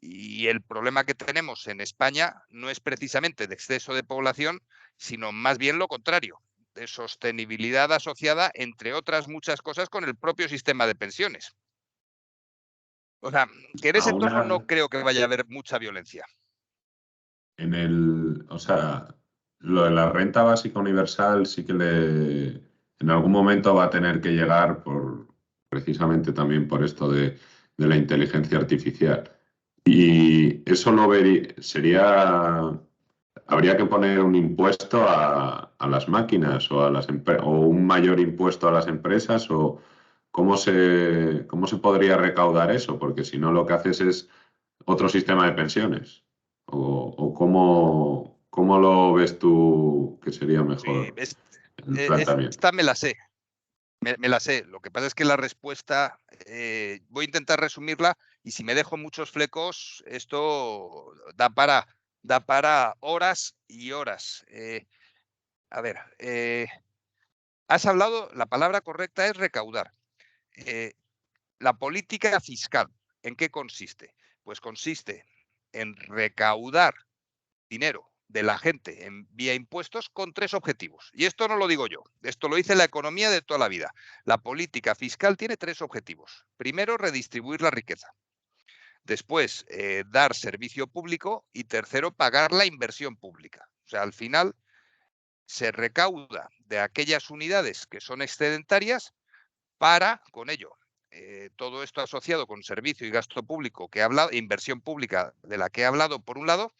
Y el problema que tenemos en España no es precisamente de exceso de población, sino más bien lo contrario, de sostenibilidad asociada, entre otras muchas cosas, con el propio sistema de pensiones. O sea, que en ese entorno no Ahora, creo que vaya a haber mucha violencia. o sea, lo de la renta básica universal sí que en algún momento va a tener que llegar precisamente también por esto de la inteligencia artificial. Y eso habría que poner un impuesto a las máquinas o un mayor impuesto a las empresas o cómo se podría recaudar eso, porque si no lo que haces es otro sistema de pensiones. O cómo lo ves tú que sería Sí, mejor el planteamiento. esta me la sé. Me la sé. Lo que pasa es que la respuesta, voy a intentar resumirla y si me dejo muchos flecos, esto da para horas y horas. A ver, has hablado, la palabra correcta es recaudar. La política fiscal, ¿en qué consiste? Pues consiste en recaudar dinero de la gente en vía impuestos con tres objetivos. Y esto no lo digo yo, esto lo dice la economía de toda la vida. La política fiscal tiene tres objetivos. Primero, redistribuir la riqueza. Después, dar servicio público. Y tercero, pagar la inversión pública. O sea, al final se recauda de aquellas unidades que son excedentarias para, con ello, todo esto asociado con servicio y gasto público que he hablado, inversión pública de la que he hablado por un lado,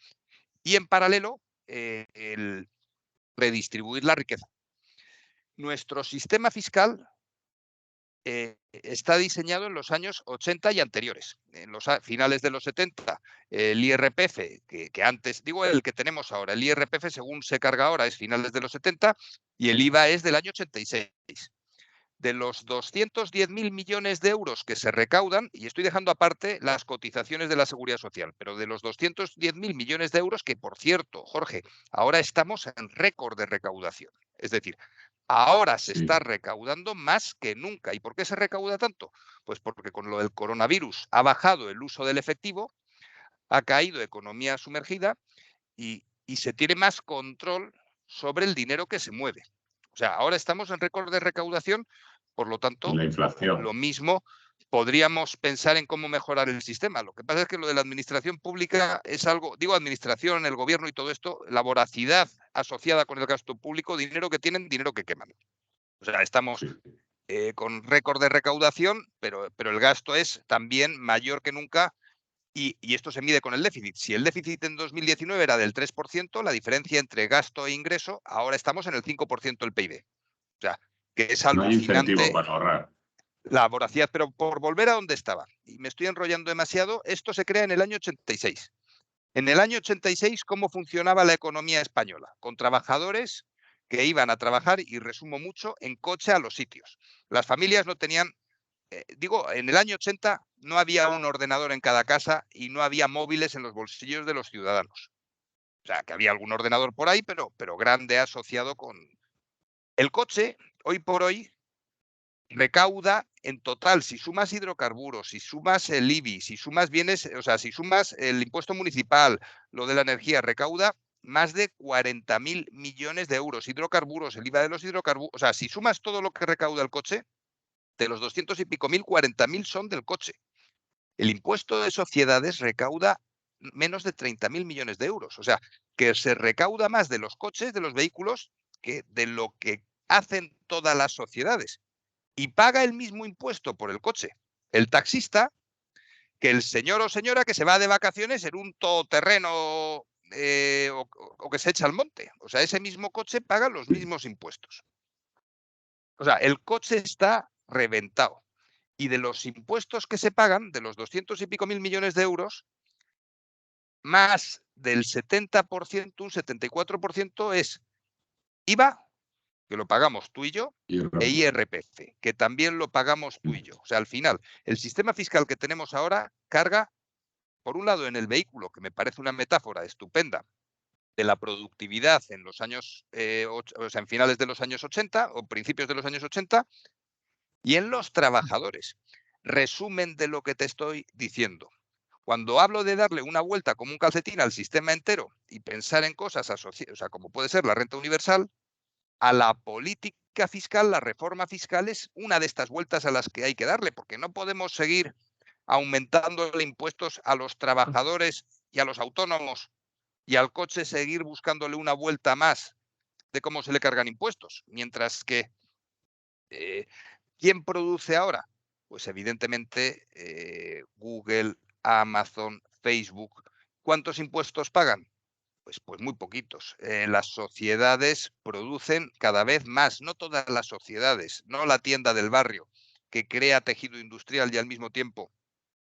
y en paralelo, el redistribuir la riqueza. Nuestro sistema fiscal está diseñado en los años 80 y anteriores. En los finales de los 70, el IRPF, que antes, digo el que tenemos ahora, el IRPF según se carga ahora es finales de los 70 y el IVA es del año 86. De los 210.000 millones de euros que se recaudan, y estoy dejando aparte las cotizaciones de la Seguridad Social, pero de los 210.000 millones de euros, que por cierto, Jorge, ahora estamos en récord de recaudación. Es decir, ahora se está Sí, recaudando más que nunca. ¿Y por qué se recauda tanto? Pues porque con lo del coronavirus ha bajado el uso del efectivo, ha caído economía sumergida y se tiene más control sobre el dinero que se mueve. O sea, ahora estamos en récord de recaudación, por lo y tanto, la lo inflación. mismo podríamos pensar en cómo mejorar el sistema. Lo que pasa es que lo de la administración pública es algo, digo administración, el gobierno y todo esto, la voracidad asociada con el gasto público, dinero que tienen, dinero que queman. O sea, estamos Sí. con récord de recaudación, pero el gasto es también mayor que nunca y esto se mide con el déficit. Si el déficit en 2019 era del 3%, la diferencia entre gasto e ingreso, ahora estamos en el 5% del PIB. O sea, que es No hay incentivo alucinante para ahorrar. la voracidad. Pero por volver a donde estaba, y me estoy enrollando demasiado, esto se crea en el año 86. En el año 86, ¿cómo funcionaba la economía española? Con trabajadores que iban a trabajar, y resumo mucho, en coche a los sitios. Las familias no tenían digo, en el año 80 no había un ordenador en cada casa y no había móviles en los bolsillos de los ciudadanos. O sea, que había algún ordenador por ahí, pero grande asociado con... El coche, hoy por hoy, recauda en total, si sumas hidrocarburos, si sumas el IBI, si sumas bienes, o sea, si sumas el impuesto municipal, lo de la energía, recauda más de 40.000 millones de euros. Hidrocarburos, el IVA de los hidrocarburos, o sea, si sumas todo lo que recauda el coche, de los 200 y pico mil, 40.000 son del coche. El impuesto de sociedades recauda menos de 30.000 millones de euros. O sea, que se recauda más de los coches, de los vehículos, que de lo que hacen todas las sociedades. Y paga el mismo impuesto por el coche el taxista que el señor o señora que se va de vacaciones en un todoterreno o que se echa al monte. O sea, ese mismo coche paga los Sí. mismos impuestos. O sea, el coche está reventado. Y de los impuestos que se pagan, de los 200 y pico mil millones de euros, más del 70%, un 74% es IVA, que lo pagamos tú y yo, Y e IRPF, que también lo pagamos tú y yo. O sea, al final, el sistema fiscal que tenemos ahora carga, por un lado, en el vehículo, que me parece una metáfora estupenda de la productividad en los años, o sea, en finales de los años 80 o principios de los años 80, y en los trabajadores. Resumen de lo que te estoy diciendo. Cuando hablo de darle una vuelta como un calcetín al sistema entero y pensar en cosas asociadas, o sea, como puede ser la renta universal, a la política fiscal, la reforma fiscal es una de estas vueltas a las que hay que darle, porque no podemos seguir aumentando impuestos a los trabajadores y a los autónomos y al coche seguir buscándole una vuelta más de cómo se le cargan impuestos. Mientras que, ¿quién produce ahora? Pues evidentemente Google, Amazon, Facebook. ¿Cuántos impuestos pagan? Pues muy poquitos. Las sociedades producen cada vez más, no todas las sociedades, no la tienda del barrio, que crea tejido industrial y al mismo tiempo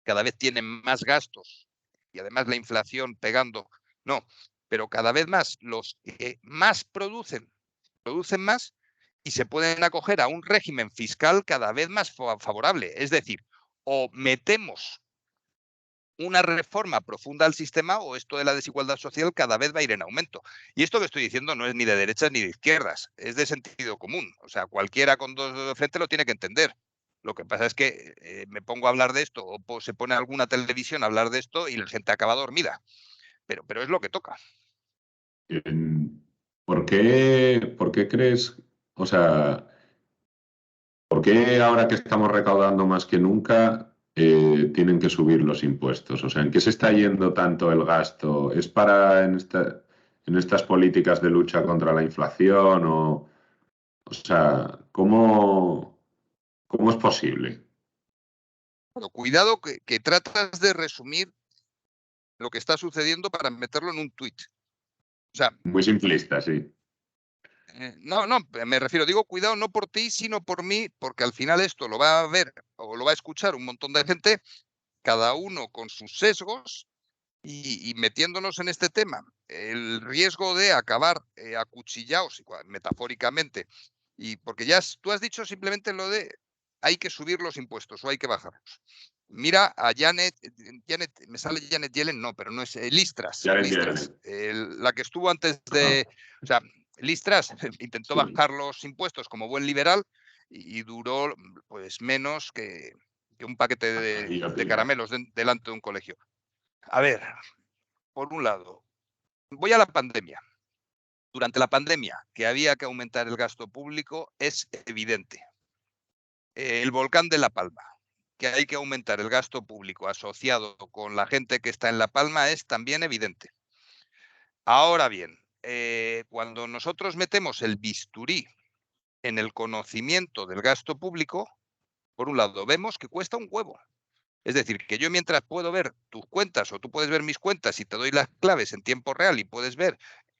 cada vez tienen más gastos y además la inflación pegando. No, pero cada vez más los que más producen más y se pueden acoger a un régimen fiscal cada vez más favorable. Es decir, o metemos una reforma profunda al sistema o esto de la desigualdad social cada vez va a ir en aumento. Y esto que estoy diciendo no es ni de derechas ni de izquierdas, es de sentido común. O sea, cualquiera con dos dedos de frente lo tiene que entender. Lo que pasa es que me pongo a hablar de esto o se pone alguna televisión a hablar de esto y la gente acaba dormida. Pero es lo que toca. ¿Por qué crees, o sea, por qué ahora que estamos recaudando más que nunca tienen que subir los impuestos? O sea, ¿en qué se está yendo tanto el gasto? ¿Es para en estas políticas de lucha contra la inflación? O sea, ¿cómo es posible? Pero cuidado que tratas de resumir lo que está sucediendo para meterlo en un tuit. O sea, Muy simplista, sí. no, me refiero, digo cuidado no por ti, sino por mí, porque al final esto lo va a ver o lo va a escuchar un montón de gente, cada uno con sus sesgos y metiéndonos en este tema. El riesgo de acabar acuchillados, metafóricamente, y porque tú has dicho simplemente lo de hay que subir los impuestos o hay que bajarlos. Mira a Janet, me sale Janet Yellen, no, pero no es Listras, Ya entiendes. la que estuvo antes Ajá, de, o sea, Listras intentó sí. bajar los impuestos como buen liberal y duró pues menos que un paquete Hasta la de guillotina. caramelos delante de un colegio. A ver, por un lado, voy a la pandemia. Durante la pandemia, que había que aumentar el gasto público, es evidente. El volcán de La Palma, que hay que aumentar el gasto público asociado con la gente que está en La Palma, es también evidente. Ahora bien, cuando nosotros metemos el bisturí en el conocimiento del gasto público, por un lado, vemos que cuesta un huevo. Es decir, que yo mientras puedo ver tus cuentas o tú puedes ver mis cuentas y te doy las claves en tiempo real y puedes ver,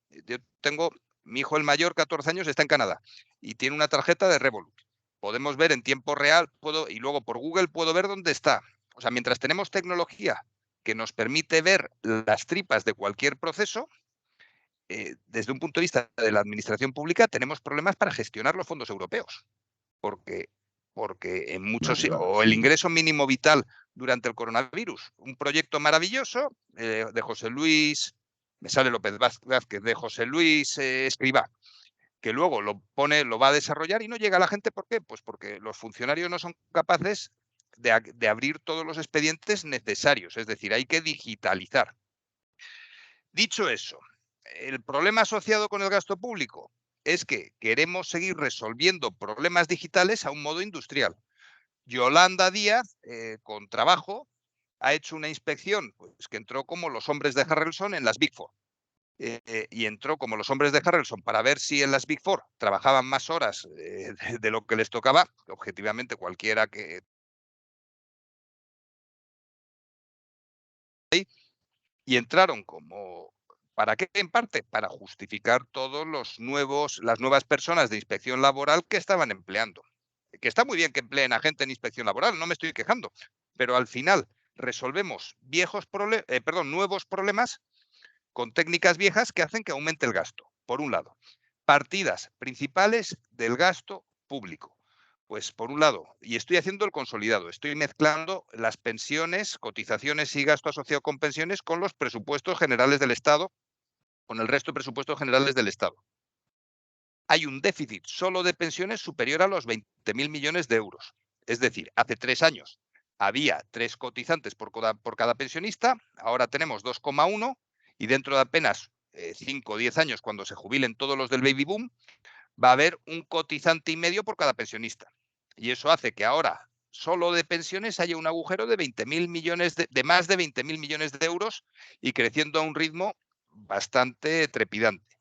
yo tengo, mi hijo el mayor, 14 años, está en Canadá y tiene una tarjeta de Revolut. Podemos ver en tiempo real, y luego por Google puedo ver dónde está. O sea, mientras tenemos tecnología que nos permite ver las tripas de cualquier proceso, desde un punto de vista de la administración pública tenemos problemas para gestionar los fondos europeos. Porque, porque en muchos, o el ingreso mínimo vital durante el coronavirus, un proyecto maravilloso de José Luis, me sale López Vázquez, de José Luis Escrivá, que luego lo va a desarrollar y no llega a la gente. ¿Por qué? Pues porque los funcionarios no son capaces de abrir todos los expedientes necesarios, es decir, hay que digitalizar. Dicho eso, el problema asociado con el gasto público es que queremos seguir resolviendo problemas digitales a un modo industrial. Yolanda Díaz, con trabajo, ha hecho una inspección pues, que entró como los hombres de Harrelson en las Big Four. Y entró como los hombres de Harrelson para ver si en las Big Four trabajaban más horas de lo que les tocaba. Objetivamente, cualquiera que... Y entraron como... ¿Para qué? En parte, para justificar todos las nuevas personas de inspección laboral que estaban empleando. Que está muy bien que empleen a gente en inspección laboral, no me estoy quejando, pero al final resolvemos nuevos problemas con técnicas viejas que hacen que aumente el gasto. Por un lado, partidas principales del gasto público. Pues por un lado, y estoy haciendo el consolidado, estoy mezclando las pensiones, cotizaciones y gasto asociado con pensiones con los presupuestos generales del Estado, con el resto de presupuestos generales del Estado. Hay un déficit solo de pensiones superior a los 20.000 millones de euros. Es decir, hace 3 años había 3 cotizantes por cada pensionista, ahora tenemos 2,1 y dentro de apenas 5 o 10 años, cuando se jubilen todos los del baby boom, va a haber un cotizante y medio por cada pensionista. Y eso hace que ahora solo de pensiones haya un agujero de 20.000 millones de más de 20.000 millones de euros y creciendo a un ritmo bastante trepidante.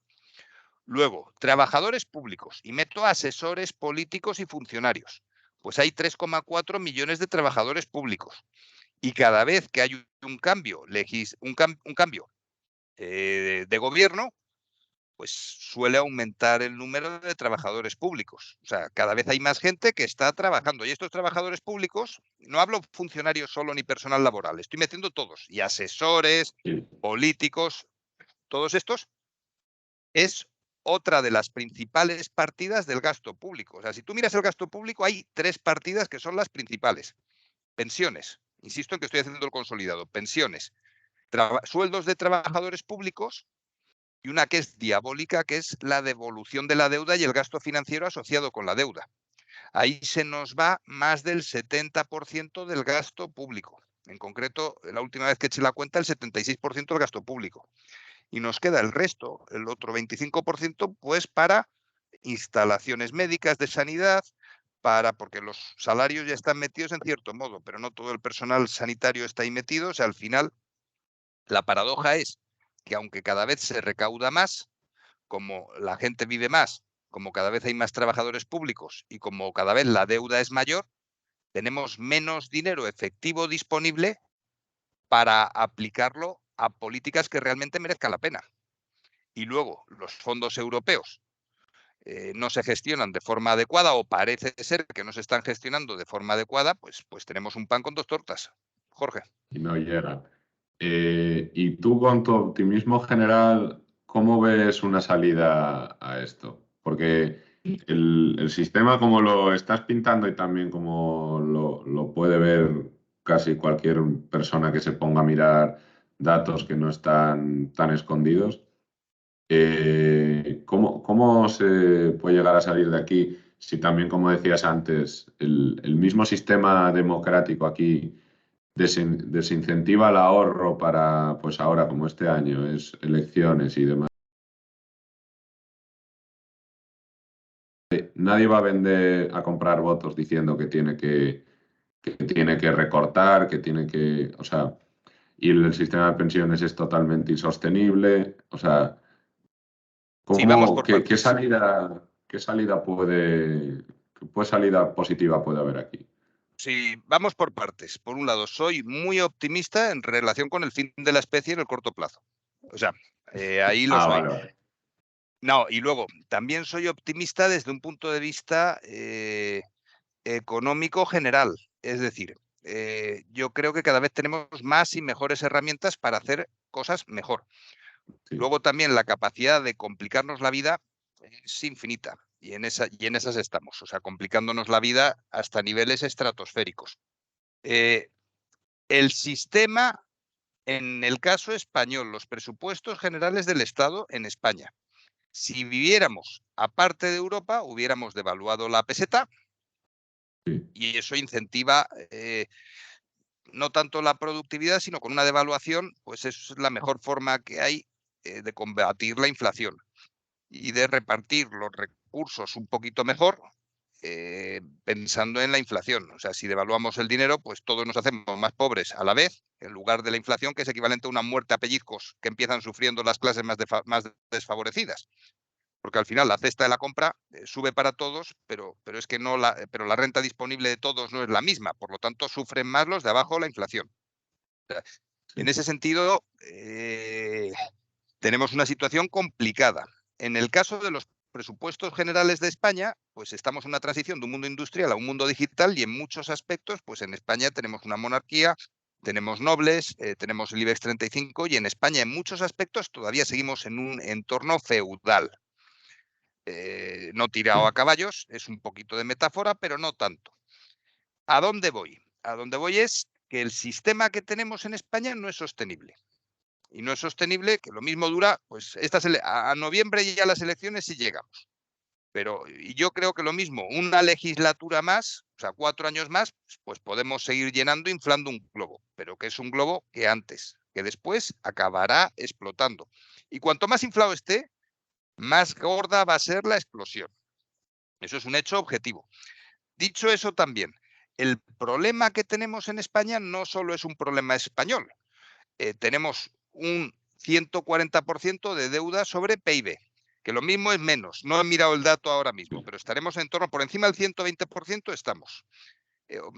Luego, trabajadores públicos, y meto asesores políticos y funcionarios. Pues hay 3,4 millones de trabajadores públicos. Y cada vez que hay un cambio, de gobierno, pues suele aumentar el número de trabajadores públicos. O sea, cada vez hay más gente que está trabajando. Y estos trabajadores públicos, no hablo funcionarios solo ni personal laboral, estoy metiendo todos, y asesores, Sí. políticos, todos estos, es otra de las principales partidas del gasto público. O sea, si tú miras el gasto público, hay 3 partidas que son las principales. Pensiones, insisto en que estoy haciendo el consolidado, pensiones, sueldos de trabajadores públicos y una que es diabólica, que es la devolución de la deuda y el gasto financiero asociado con la deuda. Ahí se nos va más del 70% del gasto público. En concreto, la última vez que eché la cuenta, el 76% del gasto público. Y nos queda el resto, el otro 25%, pues para instalaciones médicas de sanidad, porque los salarios ya están metidos en cierto modo, pero no todo el personal sanitario está ahí metido. O sea, al final, la paradoja es que aunque cada vez se recauda más, como la gente vive más, como cada vez hay más trabajadores públicos y como cada vez la deuda es mayor, tenemos menos dinero efectivo disponible para aplicarlo a políticas que realmente merezcan la pena. Y luego, los fondos europeos no se gestionan de forma adecuada, o parece ser que no se están gestionando de forma adecuada, pues tenemos un pan con 2 tortas. Jorge. Y no llega. Y tú, con tu optimismo general, ¿cómo ves una salida a esto? Porque el sistema, como lo estás pintando y también como lo puede ver casi cualquier persona que se ponga a mirar datos que no están tan escondidos, ¿cómo se puede llegar a salir de aquí si también, como decías antes, el mismo sistema democrático aquí desincentiva el ahorro para, pues ahora, como este año, es elecciones y demás? Nadie va a vender, a comprar votos diciendo que tiene que recortar, que tiene que, o sea, y el sistema de pensiones es totalmente insostenible. O sea, Sí, vamos ¿cómo, por partes. qué salida puede, qué salida positiva puede haber aquí? Sí, vamos por partes. Por un lado, soy muy optimista en relación con el fin de la especie en el corto plazo. O sea, ahí lo Ah, soy. vale, vale. No, y luego, también soy optimista desde un punto de vista económico general. Es decir, yo creo que cada vez tenemos más y mejores herramientas para hacer cosas mejor. Sí, Luego también la capacidad de complicarnos la vida es infinita, y en esas estamos, o sea, complicándonos la vida hasta niveles estratosféricos. Eh, el sistema, en el caso español, los presupuestos generales del Estado en España, si viviéramos aparte de Europa, hubiéramos devaluado la peseta, sí, y eso incentiva no tanto la productividad, sino con una devaluación, pues es la mejor forma que hay de combatir la inflación y de repartir los recursos un poquito mejor, pensando en la inflación. O sea, si devaluamos el dinero, pues todos nos hacemos más pobres a la vez, en lugar de la inflación, que es equivalente a una muerte a pellizcos que empiezan sufriendo las clases más desfavorecidas. Porque al final la cesta de la compra sube para todos, pero es que pero la renta disponible de todos no es la misma. Por lo tanto, sufren más los de abajo la inflación. O sea, en sí. ese sentido, tenemos una situación complicada. En el caso de los presupuestos generales de España, pues estamos en una transición de un mundo industrial a un mundo digital, y en muchos aspectos, pues en España tenemos una monarquía, tenemos nobles, tenemos el IBEX 35, y en España en muchos aspectos todavía seguimos en un entorno feudal. No tirado a caballos, es un poquito de metáfora, pero no tanto. ¿A dónde voy? A dónde voy es que el sistema que tenemos en España no es sostenible. Y no es sostenible, que lo mismo dura, pues a noviembre ya las elecciones sí llegamos. Y yo creo que lo mismo, una legislatura más, sea, 4 años más, pues podemos seguir llenando, inflando un globo, pero que es un globo que antes, que después acabará explotando. Y cuanto más inflado esté, más gorda va a ser la explosión. Eso es un hecho objetivo. Dicho eso también, el problema que tenemos en España no solo es un problema español. Tenemos un 140% de deuda sobre PIB, que lo mismo es menos. No he mirado el dato ahora mismo, pero estaremos en torno, por encima del 120% estamos.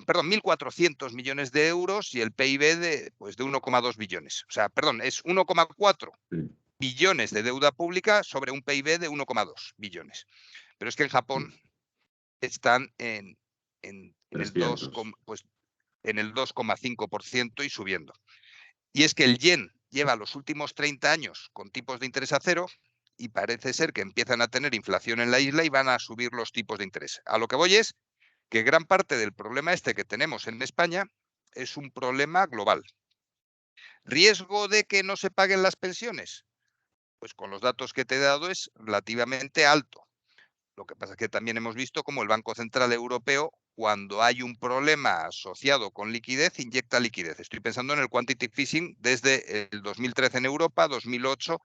Perdón, 1.400 millones de euros y el PIB de 1,2 billones. O sea, perdón, es 1,4 Sí, billones de deuda pública sobre un PIB de 1,2 billones. Pero es que en Japón están en el 2, 300. pues, en el 2,5% y subiendo. Y es que el yen lleva los últimos 30 años con tipos de interés a cero y parece ser que empiezan a tener inflación en la isla y van a subir los tipos de interés. A lo que voy es que gran parte del problema este que tenemos en España es un problema global. ¿Riesgo de que no se paguen las pensiones? Pues con los datos que te he dado es relativamente alto. Lo que pasa es que también hemos visto cómo el Banco Central Europeo, cuando hay un problema asociado con liquidez, inyecta liquidez. Estoy pensando en el quantitative easing desde el 2013 en Europa, 2008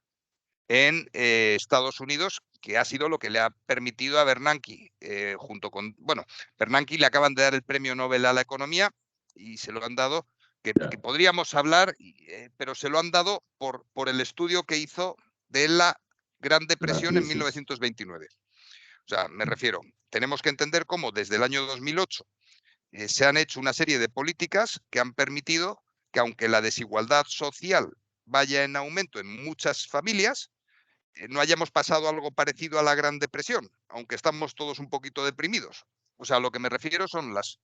en Estados Unidos, que ha sido lo que le ha permitido a Bernanke, junto con, bueno, Bernanke le acaban de dar el premio Nobel a la economía y se lo han dado, que podríamos hablar, pero se lo han dado por el estudio que hizo de la Gran Depresión en 1929. O sea, me refiero, tenemos que entender cómo desde el año 2008 se han hecho una serie de políticas que han permitido que, aunque la desigualdad social vaya en aumento en muchas familias, no hayamos pasado algo parecido a la Gran Depresión, aunque estamos todos un poquito deprimidos. O sea, a lo que me refiero son las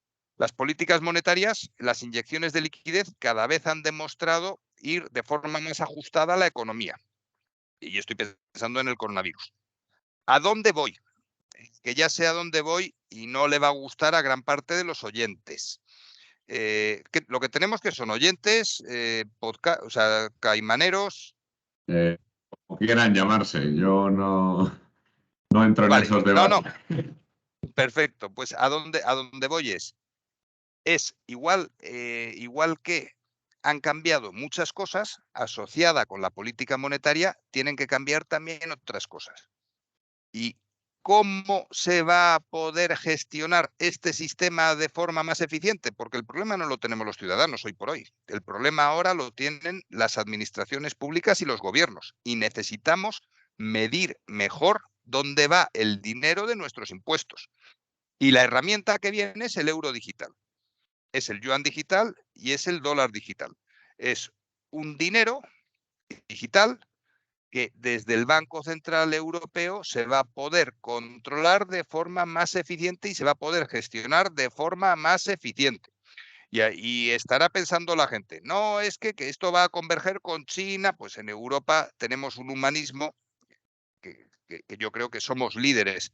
políticas monetarias, las inyecciones de liquidez cada vez han demostrado ir de forma más ajustada a la economía. Y estoy pensando en el coronavirus. ¿A dónde voy? Que ya sé a dónde voy y no le va a gustar a gran parte de los oyentes. Lo que tenemos que son oyentes, o sea, caimaneros. Como quieran llamarse, yo no entro en Vale, esos no, debates. no, perfecto. Pues a dónde voy es igual, igual que han cambiado muchas cosas, asociada con la política monetaria, tienen que cambiar también otras cosas. ¿Y cómo se va a poder gestionar este sistema de forma más eficiente? Porque el problema no lo tenemos los ciudadanos hoy por hoy. El problema ahora lo tienen las administraciones públicas y los gobiernos. Y necesitamos medir mejor dónde va el dinero de nuestros impuestos. Y la herramienta que viene es el euro digital. Es el yuan digital y es el dólar digital. Es un dinero digital que desde el Banco Central Europeo se va a poder controlar de forma más eficiente y se va a poder gestionar de forma más eficiente. Y estará pensando la gente, no, es que esto va a converger con China, pues en Europa tenemos un humanismo que yo creo que somos líderes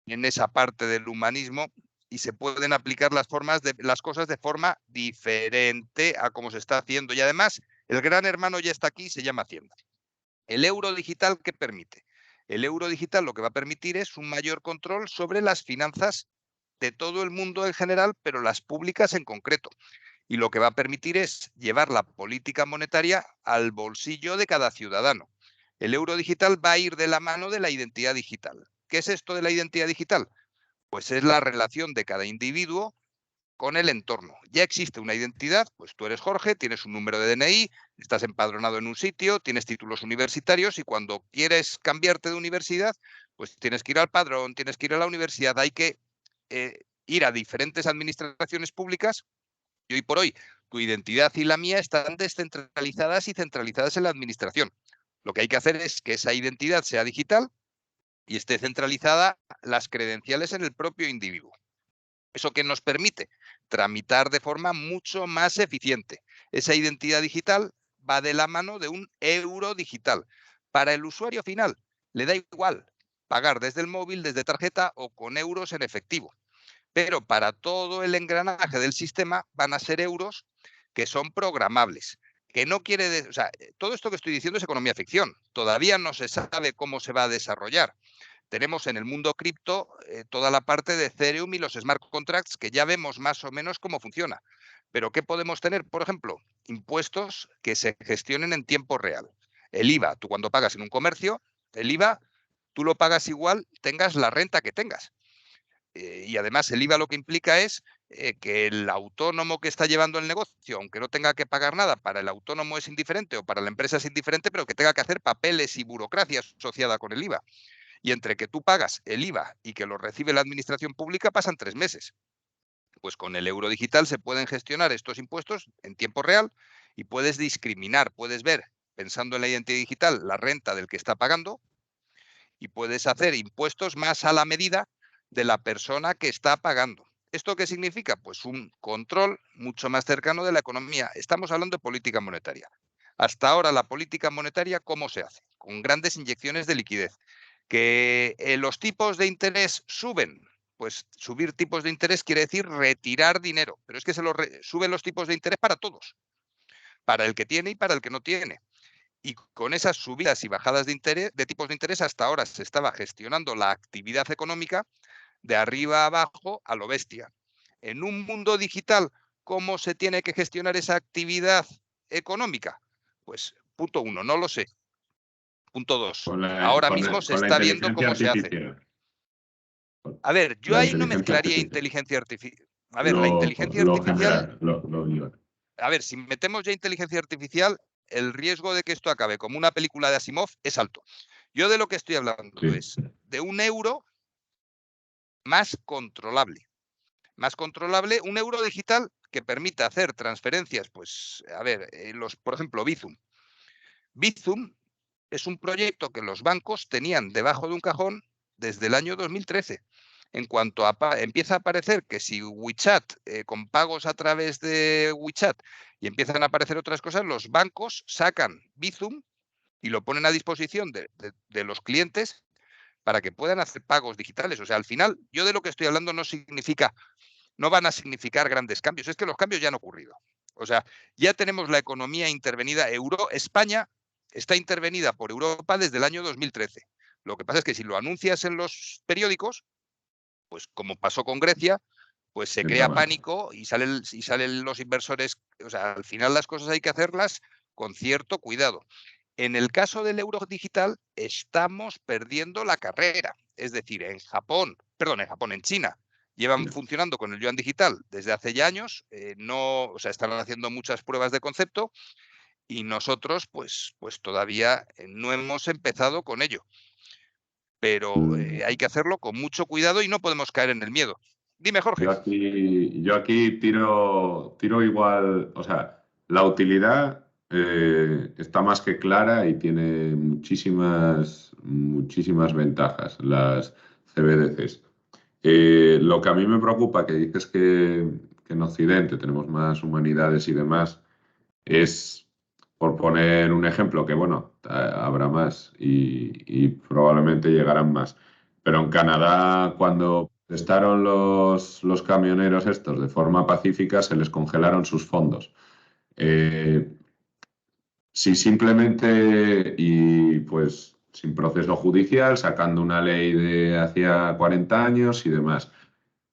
en esa parte del humanismo y se pueden aplicar las cosas de forma diferente a como se está haciendo. Y además, el gran hermano ya está aquí y se llama Hacienda. El euro digital, ¿qué permite? El euro digital lo que va a permitir es un mayor control sobre las finanzas de todo el mundo en general, pero las públicas en concreto. Y lo que va a permitir es llevar la política monetaria al bolsillo de cada ciudadano. El euro digital va a ir de la mano de la identidad digital. ¿Qué es esto de la identidad digital? Pues es la relación de cada individuo con el entorno. Ya existe una identidad, pues tú eres Jorge, tienes un número de DNI, estás empadronado en un sitio, tienes títulos universitarios y cuando quieres cambiarte de universidad, pues tienes que ir al padrón, tienes que ir a la universidad, hay que ir a diferentes administraciones públicas y hoy por hoy tu identidad y la mía están descentralizadas y centralizadas en la administración. Lo que hay que hacer es que esa identidad sea digital y esté centralizada las credenciales en el propio individuo. ¿Eso que nos permite? Tramitar de forma mucho más eficiente. Esa identidad digital va de la mano de un euro digital. Para el usuario final, le da igual pagar desde el móvil, desde tarjeta o con euros en efectivo. Pero para todo el engranaje del sistema van a ser euros que son programables. Que no quiere, o sea, todo esto que estoy diciendo es economía ficción. Todavía no se sabe cómo se va a desarrollar. tenemos en el mundo cripto toda la parte de Ethereum y los smart contracts, que ya vemos más o menos cómo funciona. Pero ¿qué podemos tener? Por ejemplo, impuestos que se gestionen en tiempo real. El IVA, tú cuando pagas en un comercio, el IVA, tú lo pagas igual, tengas la renta que tengas. Y además el IVA lo que implica es que el autónomo que está llevando el negocio, aunque no tenga que pagar nada, para el autónomo es indiferente o para la empresa es indiferente, pero que tenga que hacer papeles y burocracia asociada con el IVA. Y entre que tú pagas el IVA y que lo recibe la administración pública pasan 3 meses. Pues con el euro digital se pueden gestionar estos impuestos en tiempo real y puedes discriminar, puedes ver, pensando en la identidad digital, la renta del que está pagando y puedes hacer impuestos más a la medida de la persona que está pagando. ¿Esto qué significa? Pues un control mucho más cercano de la economía. Estamos hablando de política monetaria. Hasta ahora la política monetaria, ¿cómo se hace? Con grandes inyecciones de liquidez. ¿Que los tipos de interés suben? Pues subir tipos de interés quiere decir retirar dinero, pero es que suben los tipos de interés para todos, para el que tiene y para el que no tiene. Y con esas subidas y bajadas de tipos de interés, hasta ahora se estaba gestionando la actividad económica de arriba a abajo a lo bestia. En un mundo digital, ¿cómo se tiene que gestionar esa actividad económica? Pues punto 1, no lo sé. Punto 2, ahora mismo se Con la está viendo inteligencia cómo se hace. artificial. A ver, yo La ahí no inteligencia mezclaría artificial. inteligencia artificial. A ver, la inteligencia Lo artificial, general, lo guión. a ver, si metemos ya inteligencia artificial, el riesgo de que esto acabe como una película de Asimov es alto. Yo de lo que estoy hablando Sí. es de un euro más controlable. Más controlable, un euro digital que permita hacer transferencias, pues, a ver, por ejemplo, Bizum. Bizum es un proyecto que los bancos tenían debajo de un cajón desde el año 2013. En cuanto empieza a aparecer que si WeChat, con pagos a través de WeChat, y empiezan a aparecer otras cosas, los bancos sacan Bizum y lo ponen a disposición de los clientes para que puedan hacer pagos digitales. O sea, al final, yo de lo que estoy hablando no van a significar grandes cambios. Es que los cambios ya han ocurrido. O sea, ya tenemos la economía intervenida. España está intervenida por Europa desde el año 2013. Lo que pasa es que si lo anuncias en los periódicos, pues como pasó con Grecia, pues se Entra crea mal. pánico y salen los inversores. O sea, al final las cosas hay que hacerlas con cierto cuidado. En el caso del euro digital, estamos perdiendo la carrera. Es decir, en China, llevan Mira. funcionando con el yuan digital desde hace ya años, o sea, están haciendo muchas pruebas de concepto y nosotros, pues todavía no hemos empezado con ello. Pero hay que hacerlo con mucho cuidado y no podemos caer en el miedo. Dime, Jorge. Yo aquí tiro igual, o sea, la utilidad está más que clara y tiene muchísimas ventajas las CBDCs. Lo que a mí me preocupa, que dices que en Occidente tenemos más humanidades y demás, es, por poner un ejemplo, que bueno, habrá más y probablemente llegarán más. Pero en Canadá, cuando protestaron los camioneros estos de forma pacífica, se les congelaron sus fondos. Eh, si simplemente, y pues sin proceso judicial, sacando una ley de hacía 40 años y demás.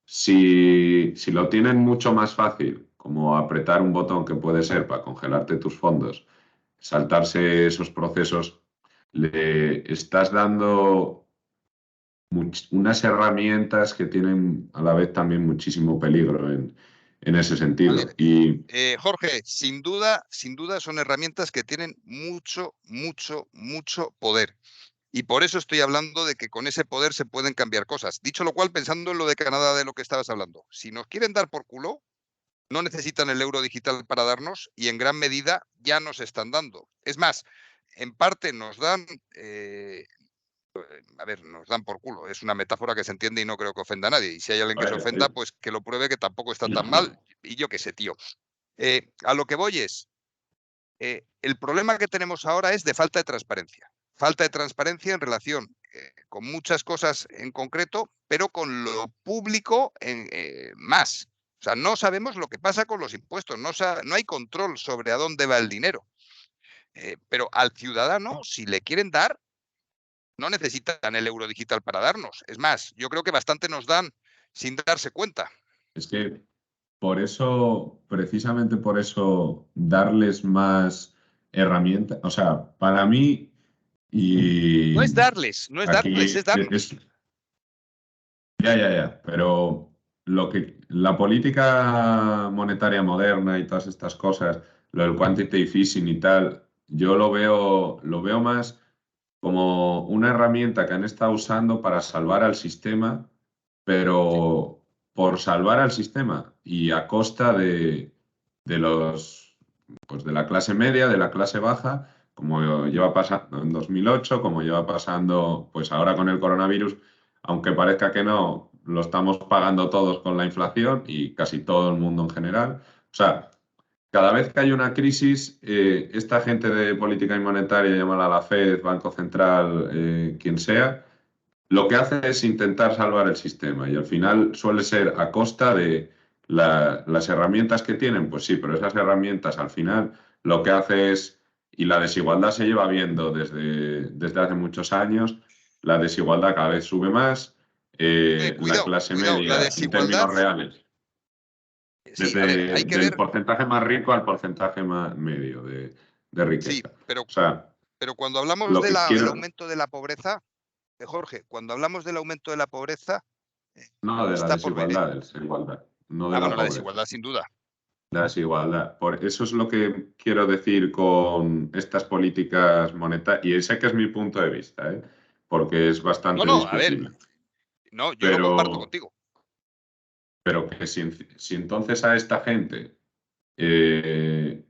Si lo tienen mucho más fácil, como apretar un botón que puede ser para congelarte tus fondos, saltarse esos procesos, le estás dando unas herramientas que tienen a la vez también muchísimo peligro en ese A sentido. ver, Y Jorge, sin duda son herramientas que tienen mucho poder. Y por eso estoy hablando de que con ese poder se pueden cambiar cosas. Dicho lo cual, pensando en lo de Canadá, de lo que estabas hablando, si nos quieren dar por culo, no necesitan el euro digital para darnos y en gran medida ya nos están dando. Es más, en parte nos dan, nos dan por culo. Es una metáfora que se entiende y no creo que ofenda a nadie. Y si hay alguien a que se ver, ofenda, pues que lo pruebe, que tampoco está tan mal. Y yo qué sé, tío. A lo que voy es, el problema que tenemos ahora es de falta de transparencia. Falta de transparencia en relación con muchas cosas en concreto, pero con lo público más. O sea, no sabemos lo que pasa con los impuestos, no hay control sobre a dónde va el dinero. Pero al ciudadano, si le quieren dar, no necesitan el euro digital para darnos. Es más, yo creo que bastante nos dan sin darse cuenta. Es que por eso, precisamente por eso, darles más herramientas, o sea, para mí, No es y darles, no es darles, es aquí darnos. ya, pero la política monetaria moderna y todas estas cosas, lo del quantitative easing y tal, yo lo veo más como una herramienta que han estado usando para salvar al sistema, Sí. pero por salvar al sistema y a costa de la clase media, de la clase baja, como lleva pasando en 2008, como lleva pasando pues ahora con el coronavirus, aunque parezca que no, lo estamos pagando todos con la inflación y casi todo el mundo en general. O sea, cada vez que hay una crisis, esta gente de política y monetaria, llámala la Fed, Banco Central, quien sea, lo que hace es intentar salvar el sistema y al final suele ser a costa de las herramientas que tienen, pues sí, pero esas herramientas al final lo que hace es, y la desigualdad se lleva viendo desde hace muchos años, la desigualdad cada vez sube más, la Cuidado, clase cuidado, la media en desigualdad, términos reales, sí, a ver, desde hay que del ver, porcentaje más rico al porcentaje más medio de sí, riqueza. O sea, pero cuando hablamos lo del que quiero, aumento de la pobreza, Jorge, cuando hablamos del aumento de la pobreza, eh, no de la está por ver. desigualdad, de la desigualdad, no de la Bueno, la pobreza. desigualdad, sin duda. La desigualdad. Por eso es lo que quiero decir con estas políticas monetarias, y ese que es mi punto de vista, ¿eh? Porque es No, bastante no, a ver, discutible. no, yo lo comparto Pero, contigo. pero que si entonces a esta gente eh,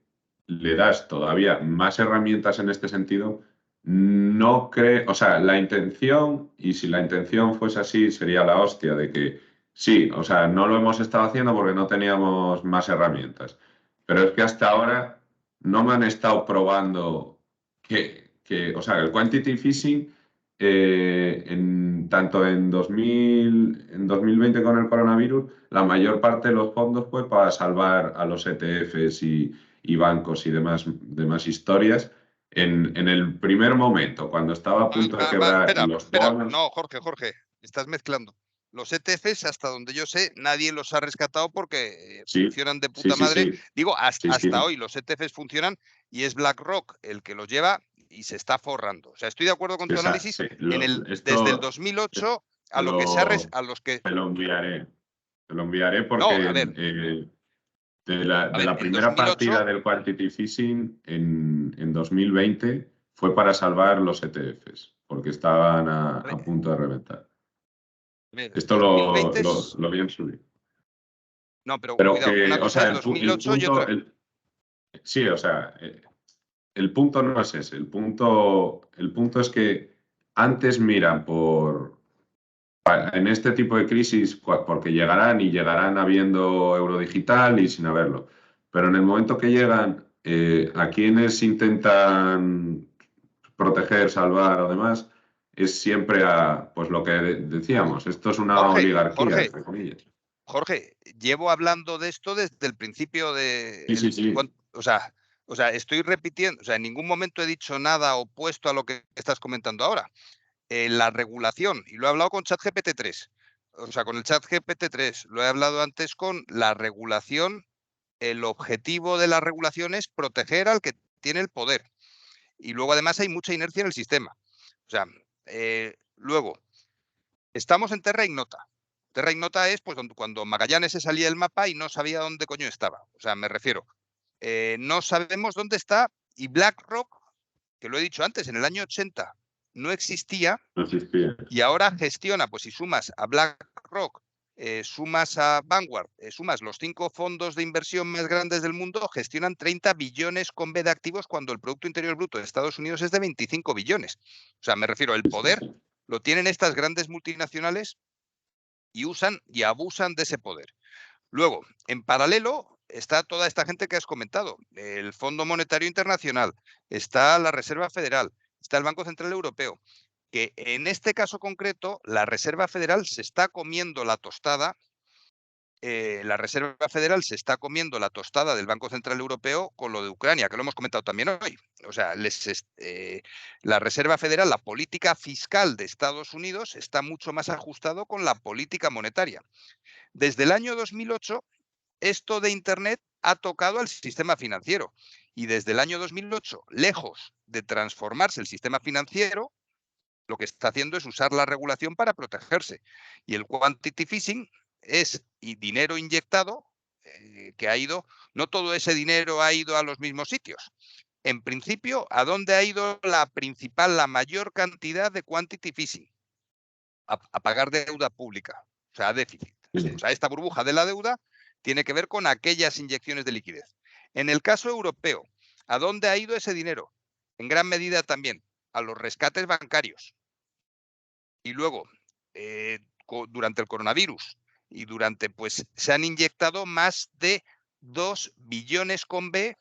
le das todavía más herramientas en este sentido, no creo, o sea, la intención, y si la intención fuese así, sería la hostia de que sí, o sea, no lo hemos estado haciendo porque no teníamos más herramientas, pero es que hasta ahora no me han estado probando o sea, el quantitative easing, tanto en 2020 con el coronavirus, la mayor parte de los fondos fue para salvar a los ETFs y bancos y demás historias. En el primer momento, cuando estaba a punto de quebrar y Espera, los espera. bonos, No, Jorge, estás mezclando. Los ETFs, hasta donde yo sé, nadie los ha rescatado porque sí, funcionan de sí, puta sí, madre. sí, Digo, sí, hasta sí, hoy los ETFs funcionan y es BlackRock el que los lleva y se está forrando. O sea, estoy de acuerdo con sí, tu análisis sí, desde el esto 2008 te a lo que lo, a los que. te lo enviaré. Te lo enviaré No, porque a ver, de la en primera 2008. partida del quantitative easing en 2020 fue para salvar los ETFs, porque estaban a punto de reventar. A ver, Esto 2020 lo vi en su día. No, pero Pero cuidado, que, una o cosa sea, es 2008 y otra. sí, o sea, el punto no es ese. El punto es que antes miran en este tipo de crisis, porque llegarán y llegarán habiendo euro digital y sin haberlo. Pero en el momento que llegan, a quienes intentan proteger, salvar o demás, es siempre pues lo que decíamos, esto es una oligarquía, Jorge, entre comillas. llevo hablando de esto desde el principio Sí, sí, sí. o sea, estoy repitiendo, o sea, en ningún momento he dicho nada opuesto a lo que estás comentando ahora. La regulación, y lo he hablado con ChatGPT 3, o sea, con el ChatGPT 3, lo he hablado antes con la regulación. El objetivo de la regulación es proteger al que tiene el poder. Y luego, además, hay mucha inercia en el sistema. O sea, luego, estamos en terra ignota. Terra ignota es pues cuando Magallanes se salía del mapa y no sabía dónde coño estaba. O sea, me refiero, no sabemos dónde está, y BlackRock, que lo he dicho antes, en el año 80 no existía No existía. y ahora gestiona, pues si sumas a BlackRock, sumas a Vanguard, sumas los 5 fondos de inversión más grandes del mundo, gestionan 30 billones con B de activos cuando el Producto Interior Bruto de Estados Unidos es de 25 billones. O sea, me refiero, el Sí, sí, poder sí. lo tienen estas grandes multinacionales y usan y abusan de ese poder. Luego, en paralelo, está toda esta gente que has comentado, el Fondo Monetario Internacional, está la Reserva Federal, está el Banco Central Europeo, que en este caso concreto, la Reserva Federal se está comiendo la tostada la Reserva Federal se está comiendo la tostada del Banco Central Europeo con lo de Ucrania, que lo hemos comentado también hoy. O sea, la Reserva Federal, la política fiscal de Estados Unidos está mucho más ajustado con la política monetaria. Desde el año 2008, esto de Internet ha tocado al sistema financiero y desde el año 2008, lejos de transformarse el sistema financiero, lo que está haciendo es usar la regulación para protegerse. Y el quantity phishing es dinero inyectado que ha ido, no todo ese dinero ha ido a los mismos sitios. En principio, ¿a dónde ha ido la mayor cantidad de quantity phishing? A pagar deuda pública, o sea, a déficit. Sí. O sea, esta burbuja de la deuda tiene que ver con aquellas inyecciones de liquidez. En el caso europeo, ¿a dónde ha ido ese dinero? En gran medida también a los rescates bancarios. Y luego, durante el coronavirus y pues se han inyectado más de 2 billones con B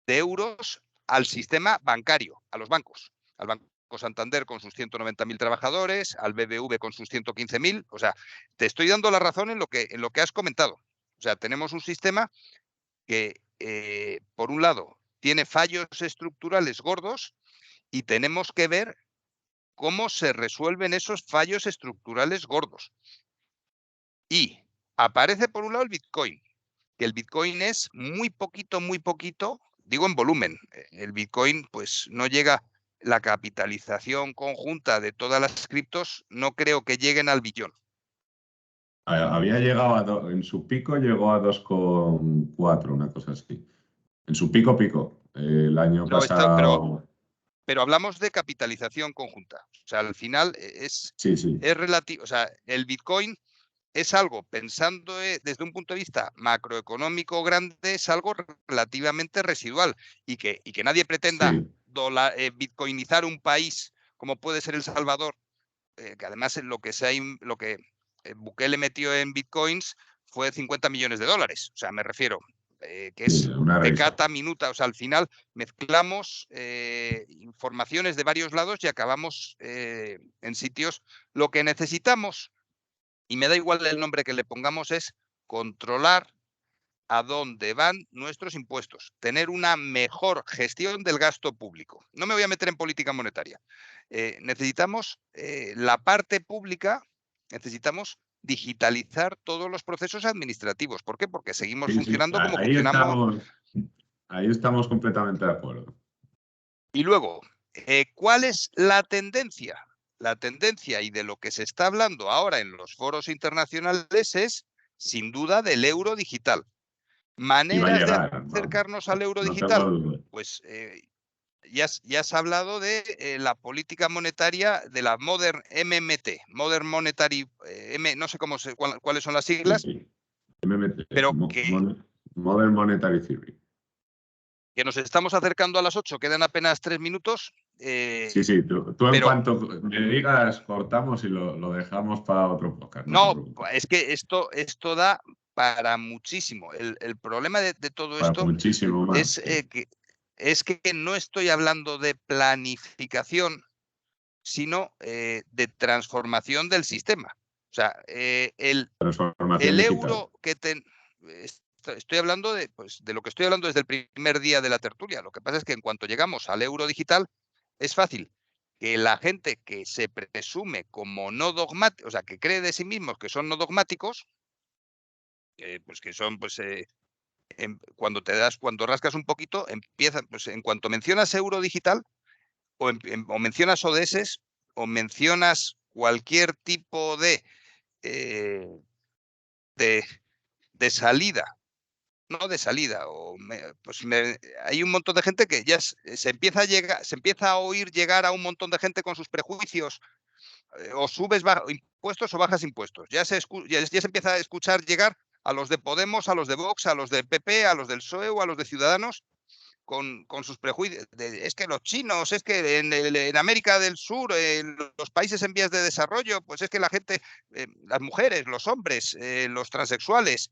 de euros al sistema bancario, a los bancos, al Banco Santander con sus 190.000 trabajadores, al BBV con sus 115.000. O sea, te estoy dando la razón en lo que has comentado. O sea, tenemos un sistema que, por un lado, tiene fallos estructurales gordos y tenemos que ver cómo se resuelven esos fallos estructurales gordos. Y aparece por un lado el Bitcoin, que el Bitcoin es muy poquito, digo en volumen. El Bitcoin pues no llega, la capitalización conjunta de todas las criptos no creo que lleguen al billón. Había llegado en su pico llegó a 2,4, una cosa así. En su pico, el año pasado. Pero hablamos de capitalización conjunta. O sea, al final Sí. es relativo. O sea, el Bitcoin es algo, pensando desde un punto de vista macroeconómico grande, es algo relativamente residual y que nadie pretenda Sí. bitcoinizar un país como puede ser El Salvador, que además lo que Bukele metió en bitcoins fue 50 millones de dólares. O sea, me refiero que es Una risa. pecata minuta. O sea, al final mezclamos informaciones de varios lados y acabamos en sitios. Lo que necesitamos, y me da igual el nombre que le pongamos, es controlar a dónde van nuestros impuestos, tener una mejor gestión del gasto público. No me voy a meter en política monetaria. Necesitamos la parte pública, necesitamos digitalizar todos los procesos administrativos. ¿Por qué? Porque seguimos Sí. funcionando como funcionamos. Ahí estamos completamente de acuerdo. Y luego, ¿cuál es la tendencia? La tendencia y de lo que se está hablando ahora en los foros internacionales es, sin duda, del euro digital. Y va a ¿Maneras de llegar, acercarnos al euro no tengo digital? duda. Pues ya has hablado de la política monetaria de la Modern MMT, Modern Monetary, no sé cuáles son las siglas, Sí. MMT, pero que Modern Monetary Theory. nos estamos acercando a las 8, quedan apenas 3 minutos. Sí, tú en cuanto me digas, cortamos y lo dejamos para otro podcast. No, es que esto da para muchísimo. El problema de todo para esto muchísimo más. es que no estoy hablando de planificación, sino de transformación del sistema. O sea, Transformación el digital. euro estoy hablando de lo que estoy hablando desde el primer día de la tertulia. Lo que pasa es que en cuanto llegamos al euro digital, es fácil que la gente que se presume como no dogmáticos, o sea, que cree de sí mismos que son no dogmáticos, pues que son, cuando rascas un poquito, empiezan, pues en cuanto mencionas euro digital, o mencionas ODS, o mencionas cualquier tipo eh, de salida, no de salida, hay un montón de gente que ya se empieza a oír llegar a un montón de gente con sus prejuicios, o subes impuestos o bajas impuestos. Ya se empieza a escuchar llegar a los de Podemos, a los de Vox, a los de PP, a los del PSOE o a los de Ciudadanos, con sus prejuicios. Es que los chinos, es que en América del Sur, en los países en vías de desarrollo, pues es que la gente, las mujeres, los hombres, los transexuales,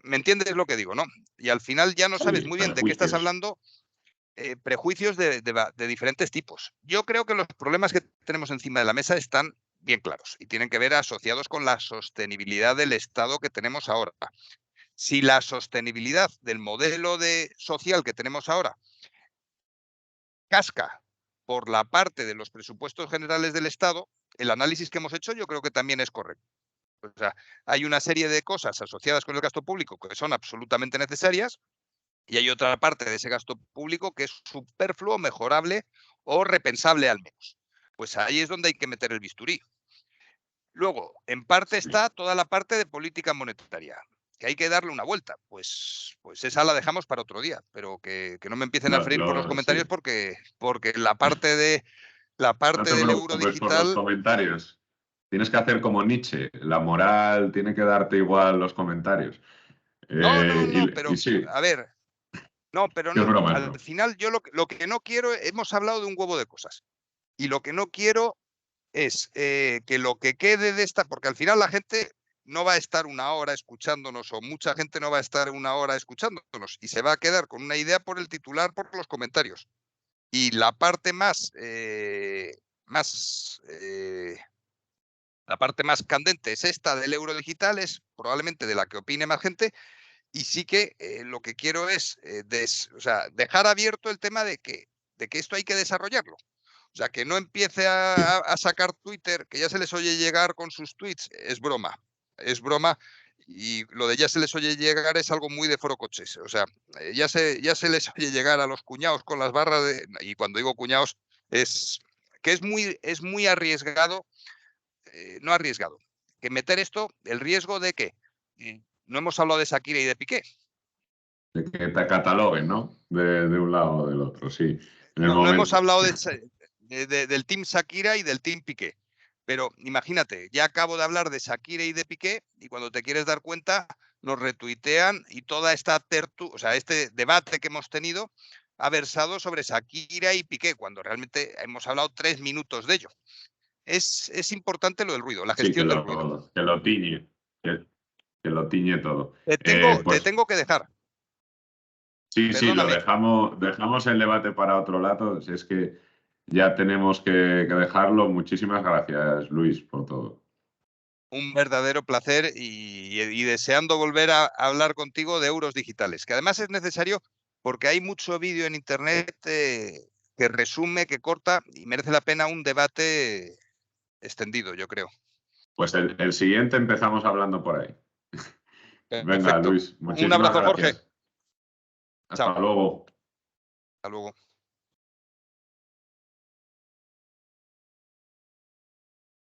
¿me entiendes lo que digo, no? Y al final ya no sabes muy bien de qué estás hablando. Prejuicios de diferentes tipos. Yo creo que los problemas que tenemos encima de la mesa están bien claros y tienen que ver asociados con la sostenibilidad del Estado que tenemos ahora. Si la sostenibilidad del modelo social que tenemos ahora casca por la parte de los presupuestos generales del Estado, el análisis que hemos hecho yo creo que también es correcto. O sea, hay una serie de cosas asociadas con el gasto público que son absolutamente necesarias y hay otra parte de ese gasto público que es superfluo, mejorable o repensable al menos. Pues ahí es donde hay que meter el bisturí. Luego, en parte está toda la parte de política monetaria, que hay que darle una vuelta. Pues esa la dejamos para otro día, pero que no me empiecen a freír por los comentarios porque la parte No te del euro preocupes por los digital. comentarios. Tienes que hacer como Nietzsche. La moral tiene que darte igual los comentarios. No, Y pero sí, a ver, no, pero es no. broma, es Al broma. final yo lo que no quiero, hemos hablado de un huevo de cosas. Y lo que no quiero es que lo que quede de esta, porque al final la gente no va a estar una hora escuchándonos o mucha gente no va a estar una hora escuchándonos y se va a quedar con una idea por el titular, por los comentarios. Y la parte la parte más candente es esta del euro digital, es probablemente de la que opine más gente. Y sí que lo que quiero es o sea, dejar abierto el tema de que esto hay que desarrollarlo. O sea, que no empiece a sacar Twitter, que ya se les oye llegar con sus tweets, es broma. Es broma. Y lo de ya se les oye llegar es algo muy de forocoches. O sea, ya se les oye llegar a los cuñados con las barras de. Y cuando digo cuñados, es que es muy arriesgado, no arriesgado, que meter esto, el riesgo de que no hemos hablado de Shakira y de Piqué. De que te cataloguen, ¿no? De un lado o del otro, sí. En el No hemos momento. hablado del Team Shakira y del Team Piqué. Pero imagínate, ya acabo de hablar de Shakira y de Piqué y cuando te quieres dar cuenta nos retuitean y toda esta o sea, este debate que hemos tenido ha versado sobre Shakira y Piqué, cuando realmente hemos hablado 3 minutos de ello. Es importante lo del ruido, la Sí, gestión del ruido. que lo tiñe. Que lo tiñe todo. Te Pues tengo que dejar, sí, sí, lo perdóname. dejamos el debate para otro lado. Si es que ya tenemos que dejarlo. Muchísimas gracias, Luis, por todo. Un verdadero placer y deseando volver a hablar contigo de euros digitales, que además es necesario porque hay mucho vídeo en Internet que resume, que corta y merece la pena un debate extendido, yo creo. Pues el siguiente empezamos hablando por ahí. Venga, Perfecto. Luis, Un muchísimas abrazo, Jorge. gracias. Chao. Hasta luego. Hasta luego.